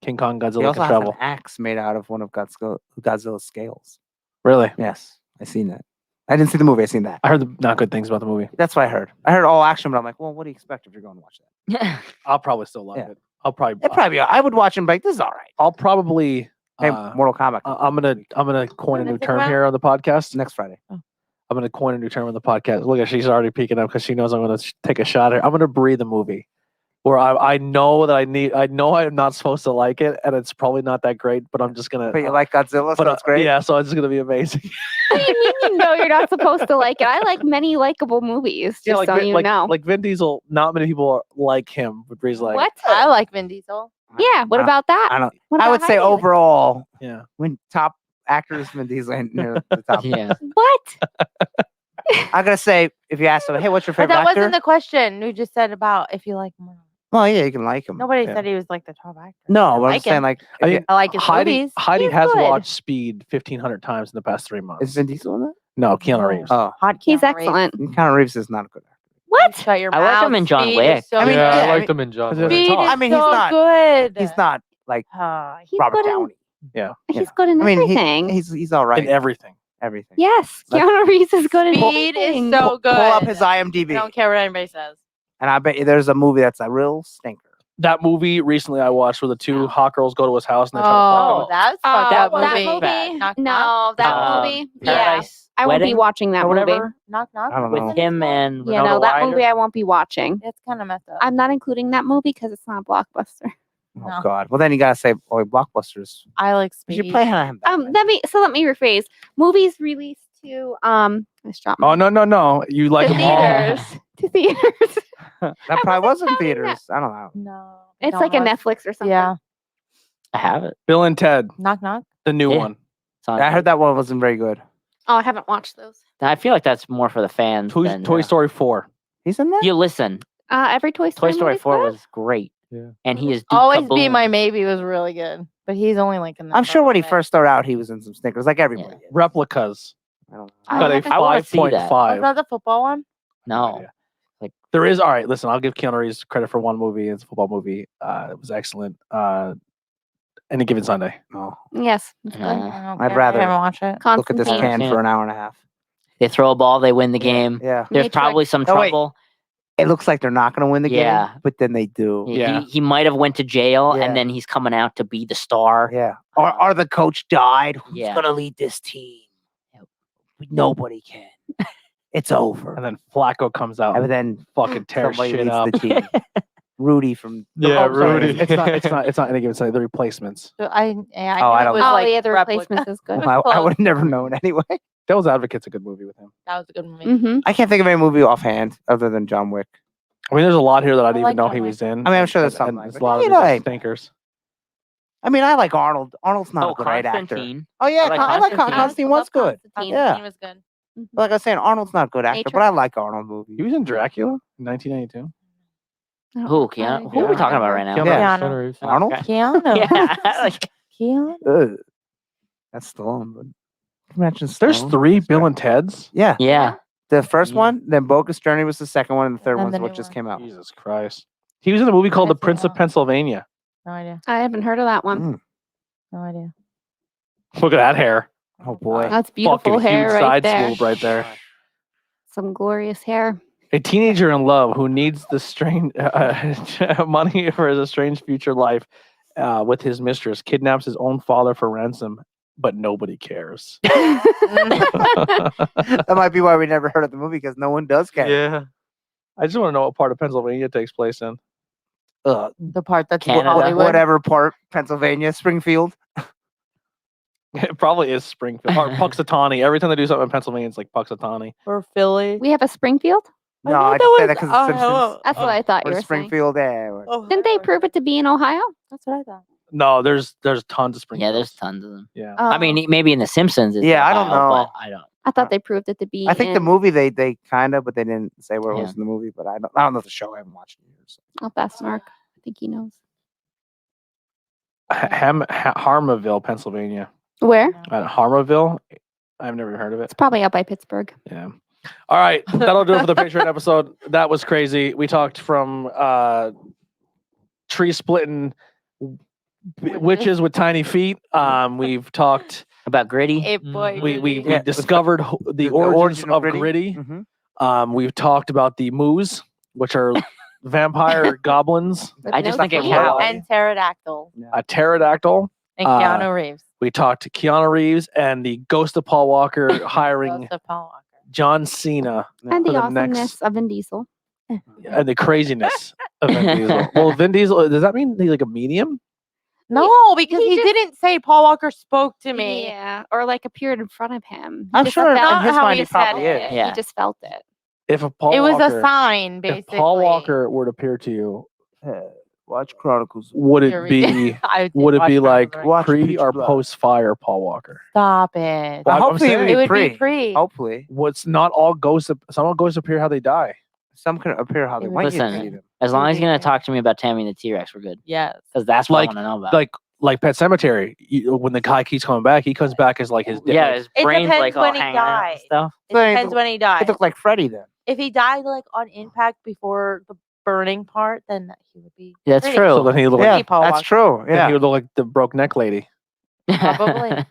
Speaker 2: King Kong,
Speaker 4: He
Speaker 2: Godzilla
Speaker 4: also
Speaker 2: can
Speaker 4: has
Speaker 2: travel.
Speaker 4: an axe made out of one of Godzilla's scales.
Speaker 2: Really?
Speaker 4: Yes, I seen that. I didn't see the movie. I seen that.
Speaker 2: I heard not good things about the movie.
Speaker 4: That's what I heard. I heard all action, but I'm like, well, what do you expect if you're going to watch that?
Speaker 2: I'll probably still like
Speaker 4: Yeah.
Speaker 2: it. I'll probably.
Speaker 4: It probably. I would watch him. Like, this is all right.
Speaker 2: I'll probably.
Speaker 4: Hey,
Speaker 2: uh,
Speaker 4: Mortal Kombat.
Speaker 2: I'm gonna coin a new
Speaker 3: Next
Speaker 2: term
Speaker 3: round?
Speaker 2: here on the podcast.
Speaker 4: Next Friday.
Speaker 2: I'm gonna coin a new term on the podcast. Look at she's already peeking up because she knows I'm gonna take a shot at her. I'm gonna breathe the movie. where I know that I know I'm not supposed to like it, and it's probably not that great, but I'm just gonna.
Speaker 4: But you like Godzilla, so it's great.
Speaker 2: Yeah, so it's gonna be amazing.
Speaker 6: What do you mean you know you're not supposed to like it? I like many likable movies, just
Speaker 2: Yeah, like
Speaker 6: so
Speaker 2: Vin,
Speaker 6: you
Speaker 2: like,
Speaker 6: know.
Speaker 2: like Vin Diesel. Not many people like him, but he's like,
Speaker 6: What?
Speaker 3: I like Vin Diesel.
Speaker 6: Yeah, what
Speaker 4: I-
Speaker 6: about that?
Speaker 4: I don't.
Speaker 6: What
Speaker 4: I
Speaker 6: about
Speaker 4: would say
Speaker 6: Heidi?
Speaker 4: overall,
Speaker 2: yeah.
Speaker 4: when top actors, Vin Diesel ain't near the top.
Speaker 5: Yeah.
Speaker 6: What?
Speaker 4: I'm gonna say if you ask someone, hey, what's your
Speaker 3: But
Speaker 4: favorite
Speaker 3: that
Speaker 4: actor?
Speaker 3: wasn't the question. We just said about if you like him.
Speaker 4: Well, yeah, you can like him.
Speaker 3: Nobody
Speaker 2: Yeah.
Speaker 3: said he was like the top actor.
Speaker 4: No,
Speaker 3: I
Speaker 4: but I'm
Speaker 3: like
Speaker 4: just saying
Speaker 3: him.
Speaker 4: like.
Speaker 2: I
Speaker 4: if
Speaker 2: mean,
Speaker 3: I like his
Speaker 2: Heidi
Speaker 3: movies.
Speaker 2: Heidi
Speaker 3: He's
Speaker 2: has
Speaker 3: good.
Speaker 2: watched Speed 1,500 times in the past 3
Speaker 4: is
Speaker 2: months.
Speaker 4: Vin Diesel in it?
Speaker 2: No, Keanu
Speaker 3: No.
Speaker 2: Reeves.
Speaker 4: Oh,
Speaker 3: Hot
Speaker 6: He's
Speaker 3: Keanu Reeves.
Speaker 6: excellent.
Speaker 4: Keanu Reeves is not a good actor.
Speaker 6: What?
Speaker 3: Shut your
Speaker 5: I
Speaker 3: mouth.
Speaker 5: like him in John
Speaker 3: Speed
Speaker 5: Wick.
Speaker 3: Is so
Speaker 4: I mean,
Speaker 7: yeah,
Speaker 3: good.
Speaker 7: I liked him in John
Speaker 2: Because
Speaker 7: Wick.
Speaker 2: it's
Speaker 3: Speed
Speaker 2: talk.
Speaker 3: is
Speaker 4: I mean,
Speaker 3: so
Speaker 4: he's not-
Speaker 3: good.
Speaker 4: He's not like
Speaker 6: He's
Speaker 4: Robert
Speaker 6: good in-
Speaker 4: Downey.
Speaker 2: Yeah,
Speaker 6: He's good in
Speaker 4: I mean,
Speaker 6: everything.
Speaker 4: he's all right.
Speaker 2: in everything.
Speaker 4: Everything.
Speaker 6: Yes,
Speaker 4: Let's-
Speaker 6: Keanu Reeves is good in
Speaker 3: Speed
Speaker 6: everything.
Speaker 3: is so good.
Speaker 4: Pull up his
Speaker 3: I
Speaker 4: IMDb,
Speaker 3: don't care what anybody says.
Speaker 4: and I bet you there's a movie that's a real stinker.
Speaker 2: That movie recently I watched where the two hot girls go to his house and they try
Speaker 3: Oh,
Speaker 2: to
Speaker 3: that's
Speaker 6: Oh,
Speaker 3: fucked
Speaker 5: that
Speaker 3: up
Speaker 5: was
Speaker 3: movie.
Speaker 5: bad.
Speaker 3: Knock,
Speaker 6: No,
Speaker 3: knock.
Speaker 6: that movie. Yeah,
Speaker 5: Paradise
Speaker 6: I won't be
Speaker 5: Wedding
Speaker 6: watching that
Speaker 5: or
Speaker 6: movie.
Speaker 5: whatever
Speaker 3: Knock, knock.
Speaker 4: I don't
Speaker 5: with
Speaker 4: know.
Speaker 5: him and
Speaker 6: Yeah, no,
Speaker 5: Winona
Speaker 6: that
Speaker 5: Ryder.
Speaker 6: movie I won't be watching.
Speaker 3: It's kind of messed up.
Speaker 6: I'm not including that movie because it's not a blockbuster.
Speaker 4: Oh
Speaker 3: No.
Speaker 4: God. Well, then you gotta say, boy, blockbusters.
Speaker 3: I like
Speaker 4: You
Speaker 3: Speed.
Speaker 4: should play him.
Speaker 6: Let me rephrase. Movies released to I stopped
Speaker 2: Oh no! You like
Speaker 6: to
Speaker 2: them all.
Speaker 6: theaters. To theaters.
Speaker 4: That probably was in
Speaker 6: counting
Speaker 4: theaters. I don't know.
Speaker 3: No.
Speaker 6: It's like a Netflix or something.
Speaker 3: Yeah.
Speaker 5: I have it.
Speaker 2: Bill and Ted,
Speaker 3: Knock, knock.
Speaker 2: the new
Speaker 5: Yeah.
Speaker 2: one.
Speaker 5: It's on
Speaker 4: I heard that one wasn't very good.
Speaker 6: Oh, I haven't watched those.
Speaker 5: I feel like that's more for the fans.
Speaker 2: Toy,
Speaker 5: than,
Speaker 2: Toy Story 4.
Speaker 4: He's in that.
Speaker 5: You listen.
Speaker 6: Every Toy Story.
Speaker 5: Toy Story
Speaker 6: movie's
Speaker 5: 4
Speaker 6: good?
Speaker 5: was great.
Speaker 7: Yeah.
Speaker 5: And he is Duke
Speaker 3: Always Be
Speaker 5: Kaboom.
Speaker 3: My Maybe was really good. But he's only like in the
Speaker 4: I'm sure when he
Speaker 3: front of it.
Speaker 4: first started out, he was in some stinkers, like everybody. did.
Speaker 2: Replicas.
Speaker 4: I don't know.
Speaker 6: I
Speaker 2: Got a
Speaker 6: haven't-
Speaker 5: I wanna see that.
Speaker 3: Was
Speaker 2: 5.5.
Speaker 3: that the football one?
Speaker 5: No.
Speaker 2: idea. There is, all right, listen, I'll give Keanu Reeves credit for one movie. It's a football movie. It was excellent. Any Given Sunday.
Speaker 4: No.
Speaker 6: Yes. It's good.
Speaker 5: Uh,
Speaker 3: I don't
Speaker 4: I'd
Speaker 3: care.
Speaker 4: rather
Speaker 3: I haven't watched it.
Speaker 4: Look at this
Speaker 6: Constantine.
Speaker 4: can for an hour and a half.
Speaker 5: They throw a ball, they win the game.
Speaker 4: Yeah.
Speaker 5: There's
Speaker 6: Matrix.
Speaker 5: probably some
Speaker 4: Oh, wait.
Speaker 5: trouble.
Speaker 4: It looks like they're not going to win the
Speaker 5: Yeah.
Speaker 4: game, but then they do.
Speaker 2: Yeah.
Speaker 5: He might have went to jail
Speaker 4: Yeah.
Speaker 5: and then he's coming out to be the star.
Speaker 4: Yeah. Or the coach died. Who's
Speaker 5: Yeah.
Speaker 4: going to lead this team? Nobody can. It's over.
Speaker 2: And then Flacco comes out
Speaker 4: And
Speaker 2: and
Speaker 4: then
Speaker 2: fucking tears
Speaker 4: somebody
Speaker 2: shit
Speaker 4: leads
Speaker 2: up.
Speaker 4: the team. Rudy from.
Speaker 7: Yeah,
Speaker 2: Oh, sorry,
Speaker 7: Rudy.
Speaker 2: It's not Any Given Sunday. The Replacements.
Speaker 3: So I
Speaker 4: Oh,
Speaker 3: knew
Speaker 4: I
Speaker 3: it
Speaker 4: don't
Speaker 3: was
Speaker 4: know.
Speaker 6: Oh,
Speaker 3: like
Speaker 6: yeah, the
Speaker 3: replica.
Speaker 6: replacements is good.
Speaker 4: I would have never known anyway.
Speaker 2: Devil's Advocate's a good movie with him.
Speaker 3: That was a good movie.
Speaker 6: Mm-hmm.
Speaker 4: I can't think of any movie offhand other than John Wick.
Speaker 2: I mean, there's a lot here that I didn't
Speaker 3: like
Speaker 2: even know
Speaker 3: John
Speaker 2: he
Speaker 3: Wick.
Speaker 2: was in.
Speaker 4: I mean, I'm sure there's
Speaker 2: And
Speaker 4: something like
Speaker 2: there's
Speaker 4: that.
Speaker 2: a lot of
Speaker 4: You
Speaker 2: these
Speaker 4: know, I-
Speaker 2: stinkers.
Speaker 4: I mean, I like Arnold. Arnold's not
Speaker 5: Oh,
Speaker 4: a great actor.
Speaker 5: Constantine.
Speaker 4: Oh yeah,
Speaker 5: I like
Speaker 4: I like
Speaker 5: Constantine.
Speaker 4: Constantine was good.
Speaker 3: Constantine
Speaker 4: Yeah.
Speaker 3: was good.
Speaker 4: Like I was saying, Arnold's not a good actor, but I like Arnold movies.
Speaker 2: He was in Dracula in 1992.
Speaker 5: Who, Keanu? Who are we talking about right now?
Speaker 2: Keanu
Speaker 4: Yeah.
Speaker 3: Keanu.
Speaker 7: Reeves.
Speaker 4: Arnold?
Speaker 5: Okay.
Speaker 3: Keanu.
Speaker 5: Yeah. Like,
Speaker 3: Keanu.
Speaker 4: Ugh. That's Stallone. But imagine
Speaker 2: There's
Speaker 4: Stallone.
Speaker 2: 3 Bill and Teds.
Speaker 4: Yeah,
Speaker 5: yeah.
Speaker 4: the first
Speaker 5: Yeah.
Speaker 4: one, then Bogus Journey was the second one, and the third
Speaker 3: And
Speaker 4: one's
Speaker 3: the
Speaker 4: what
Speaker 3: new
Speaker 4: just
Speaker 3: one.
Speaker 4: came out.
Speaker 2: Jesus Christ. He was in a movie called The
Speaker 3: I've seen
Speaker 2: Prince of
Speaker 3: that.
Speaker 2: Pennsylvania.
Speaker 3: No idea.
Speaker 6: I haven't heard of that one.
Speaker 4: Mm.
Speaker 3: No idea.
Speaker 2: Look at that hair.
Speaker 4: Oh boy.
Speaker 6: That's beautiful
Speaker 2: Fucking
Speaker 6: hair
Speaker 2: huge
Speaker 6: right
Speaker 2: side
Speaker 6: there.
Speaker 2: swoop right there.
Speaker 6: Some glorious hair.
Speaker 2: A teenager in love who needs the strange money for his estranged future life with his mistress kidnaps his own father for ransom, but nobody cares.
Speaker 4: That might be why we never heard of the movie because no one does care.
Speaker 7: Yeah.
Speaker 2: I just want to know what part of Pennsylvania it takes place in.
Speaker 3: The part that's in
Speaker 5: Canada.
Speaker 3: Hollywood.
Speaker 4: Whatever part, Pennsylvania, Springfield.
Speaker 2: It probably is Springfield or Puxatawny. Every time they do something in Pennsylvania, it's like Puxatawny.
Speaker 3: Or Philly.
Speaker 6: We have a Springfield?
Speaker 4: No,
Speaker 3: thought
Speaker 4: I
Speaker 3: that
Speaker 4: just say
Speaker 3: was
Speaker 4: that because it's Simpsons.
Speaker 3: Ohio.
Speaker 6: That's what I thought you
Speaker 4: Or
Speaker 6: were saying.
Speaker 4: Springfield, yeah.
Speaker 3: Oh,
Speaker 6: Didn't they prove it to be in Ohio?
Speaker 3: That's what I thought.
Speaker 2: No, there's tons of Springfield.
Speaker 5: Yeah, there's tons of them.
Speaker 2: Yeah.
Speaker 5: I mean, maybe in The Simpsons. It's
Speaker 4: Yeah, I don't
Speaker 5: Ohio,
Speaker 4: know.
Speaker 5: But I don't.
Speaker 6: I thought they proved it to be.
Speaker 4: I think the
Speaker 6: in-
Speaker 4: movie they kind of, but they didn't say where it was
Speaker 5: Yeah.
Speaker 4: in the movie. But I don't know the show. I haven't watched it in years.
Speaker 6: I'll ask Mark. I think he knows.
Speaker 2: Harmaville, Pennsylvania.
Speaker 6: Where?
Speaker 2: Harmaville. I've never heard of it.
Speaker 6: It's probably out by Pittsburgh.
Speaker 2: Yeah. All right. That'll do it for the Patreon episode. That was crazy. We talked from tree splitting witches with tiny feet. We've talked.
Speaker 5: About Gritty.
Speaker 3: Hey, boy.
Speaker 2: We
Speaker 4: Yeah.
Speaker 2: discovered the origins of Gritty.
Speaker 4: Mm-hmm.
Speaker 2: We've talked about the moos, which are vampire goblins,
Speaker 6: With
Speaker 5: I just
Speaker 6: no
Speaker 5: think it
Speaker 6: feet.
Speaker 5: counts.
Speaker 3: And pterodactyl.
Speaker 2: a pterodactyl.
Speaker 3: And
Speaker 2: Uh,
Speaker 3: Keanu Reeves.
Speaker 2: We talked to Keanu Reeves and the ghost of Paul Walker hiring
Speaker 3: Ghost of Paul Walker.
Speaker 2: John Cena
Speaker 6: And the
Speaker 2: for the
Speaker 6: awesomeness
Speaker 2: next.
Speaker 6: of Vin Diesel.
Speaker 2: and the craziness of Vin Diesel. Well, Vin Diesel, does that mean he's like a medium?
Speaker 3: No, because
Speaker 6: he
Speaker 3: he
Speaker 6: just-
Speaker 3: didn't say Paul Walker spoke to me.
Speaker 6: Yeah, or like appeared in front of him.
Speaker 4: I'm
Speaker 6: Just
Speaker 4: sure
Speaker 6: that
Speaker 3: in
Speaker 6: was
Speaker 3: his
Speaker 6: how
Speaker 4: mind he
Speaker 6: said
Speaker 4: probably
Speaker 6: it.
Speaker 4: is.
Speaker 5: Yeah.
Speaker 6: He just felt it.
Speaker 2: If a Paul
Speaker 3: It was
Speaker 2: Walker,
Speaker 3: a sign, basically.
Speaker 2: if Paul Walker were to appear to you,
Speaker 4: Watch Chronicles.
Speaker 2: would
Speaker 3: You're
Speaker 2: it be
Speaker 3: I did
Speaker 2: would it
Speaker 3: watch
Speaker 2: be
Speaker 3: Chronicles
Speaker 2: like
Speaker 3: already.
Speaker 4: Watch
Speaker 2: pre
Speaker 4: Peach
Speaker 2: or
Speaker 4: Blood.
Speaker 2: post fire Paul Walker?
Speaker 3: Stop it.
Speaker 2: Well, I'm
Speaker 4: hopefully
Speaker 2: saying-
Speaker 3: It would
Speaker 4: pre.
Speaker 3: be pre.
Speaker 4: Hopefully,
Speaker 2: What's not all ghosts? Some ghosts appear how they die.
Speaker 4: some can appear how they
Speaker 3: It
Speaker 4: want you to
Speaker 5: Listen.
Speaker 4: see them.
Speaker 5: As long as he's gonna
Speaker 3: Amazing.
Speaker 5: talk to me about Tammy and the T-Rex, we're good.
Speaker 3: Yes.
Speaker 5: Because that's what
Speaker 2: Like-
Speaker 5: I want to know about.
Speaker 2: Like Pet Cemetery, when the guy keeps coming back, he comes back as like his
Speaker 5: yeah,
Speaker 2: like,
Speaker 5: his
Speaker 3: It
Speaker 5: brain's
Speaker 3: depends
Speaker 5: like all
Speaker 3: when he
Speaker 5: hanging out and
Speaker 3: dies.
Speaker 5: stuff.
Speaker 3: It
Speaker 4: But it
Speaker 3: depends when he
Speaker 4: It
Speaker 3: dies.
Speaker 4: looked like Freddy then.
Speaker 3: If he died like on impact before the burning part, then he would be.
Speaker 5: That's
Speaker 3: pretty.
Speaker 5: true.
Speaker 2: so then he look
Speaker 4: Yeah,
Speaker 2: like,
Speaker 3: Paul
Speaker 4: that's
Speaker 3: Walker.
Speaker 4: true.
Speaker 2: then
Speaker 4: Yeah,
Speaker 2: he would look like the broke neck lady.
Speaker 3: Probably.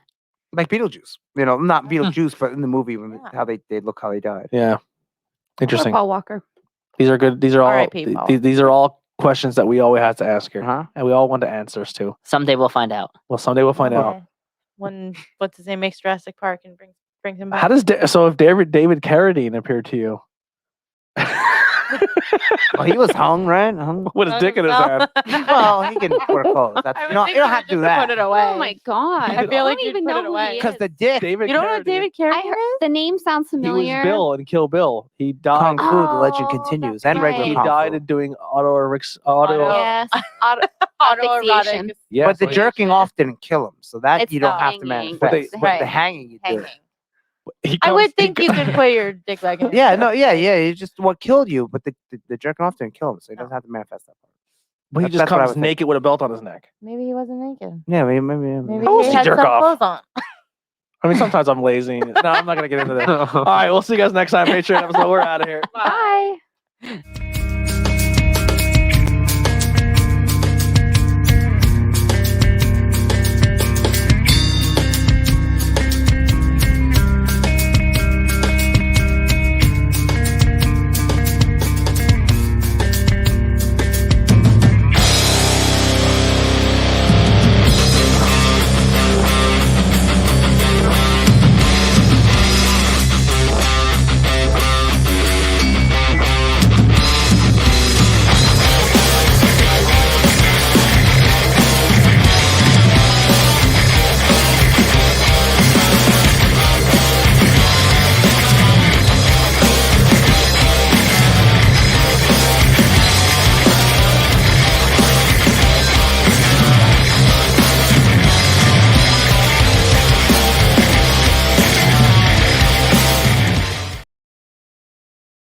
Speaker 4: like Beetlejuice. You know, not Beetlejuice, but in the movie when
Speaker 3: Yeah.
Speaker 4: how they look how they died.
Speaker 2: Yeah,
Speaker 6: Or
Speaker 2: interesting.
Speaker 6: Paul Walker.
Speaker 2: These are good. These are all.
Speaker 3: R.I.P. Paul.
Speaker 2: These are all questions that we always have to ask here,
Speaker 4: Uh-huh.
Speaker 2: and we all want the answers to.
Speaker 5: Someday we'll find out.
Speaker 2: Well, someday we'll find out.
Speaker 3: Okay. When what's his name makes Jurassic Park and brings him back.
Speaker 2: How does so if David Carradine appeared to you?
Speaker 4: Well, he was hung, right? Hung.
Speaker 2: With his dick in his hand.
Speaker 4: Well, he can wear clothes. That's,
Speaker 3: I
Speaker 4: you
Speaker 3: would
Speaker 4: know,
Speaker 3: think
Speaker 4: you don't
Speaker 3: would
Speaker 4: have to do
Speaker 3: just
Speaker 4: that.
Speaker 3: Put it away.
Speaker 6: Oh my god!
Speaker 2: I
Speaker 3: feel like
Speaker 6: don't
Speaker 3: you'd
Speaker 6: even
Speaker 3: put
Speaker 6: know
Speaker 3: it
Speaker 6: who
Speaker 3: away.
Speaker 6: he
Speaker 4: Because
Speaker 6: is.
Speaker 4: the dick.
Speaker 2: David.
Speaker 3: You don't know
Speaker 2: Carradine.
Speaker 3: David Carradine
Speaker 6: I heard
Speaker 3: is?
Speaker 6: the name sounds
Speaker 2: He
Speaker 6: familiar.
Speaker 2: was Bill in Kill Bill. He died.
Speaker 4: Kung Fu, the legend
Speaker 3: Oh,
Speaker 4: continues,
Speaker 3: that's
Speaker 4: and regular
Speaker 2: He
Speaker 6: right.
Speaker 4: Kung
Speaker 2: died
Speaker 4: Fu.
Speaker 2: in doing auto.
Speaker 6: Yes. Auto-
Speaker 3: Autoerotic.
Speaker 6: Asphyxiation.
Speaker 2: Yeah,
Speaker 4: But the
Speaker 2: so he-
Speaker 4: jerking off didn't kill him, so that
Speaker 6: It's
Speaker 4: you don't
Speaker 6: the
Speaker 4: have to
Speaker 6: hanging.
Speaker 2: But
Speaker 4: manifest.
Speaker 2: they-
Speaker 4: But the
Speaker 3: Right.
Speaker 4: hanging, you do.
Speaker 3: Hanging.
Speaker 2: he
Speaker 3: I
Speaker 2: comes-
Speaker 3: would
Speaker 2: he
Speaker 3: think
Speaker 2: co-
Speaker 3: you could put your dick leg in.
Speaker 4: Yeah, no, yeah. It's just what killed you, but the jerking off didn't kill him, so he doesn't have to manifest that part.
Speaker 2: But he
Speaker 4: That's-
Speaker 2: just
Speaker 4: that's what I
Speaker 2: comes
Speaker 4: would think.
Speaker 2: naked with a belt on his neck.
Speaker 3: Maybe he wasn't naked.
Speaker 4: Yeah, maybe.
Speaker 3: Maybe
Speaker 2: How else
Speaker 3: he
Speaker 2: do you
Speaker 3: had
Speaker 2: jerk
Speaker 3: some
Speaker 2: off?
Speaker 3: clothes on.
Speaker 2: I mean, sometimes I'm lazy. No, I'm not gonna get into that. All right, we'll see you guys next time. Patreon episode. We're out of here.
Speaker 6: Bye.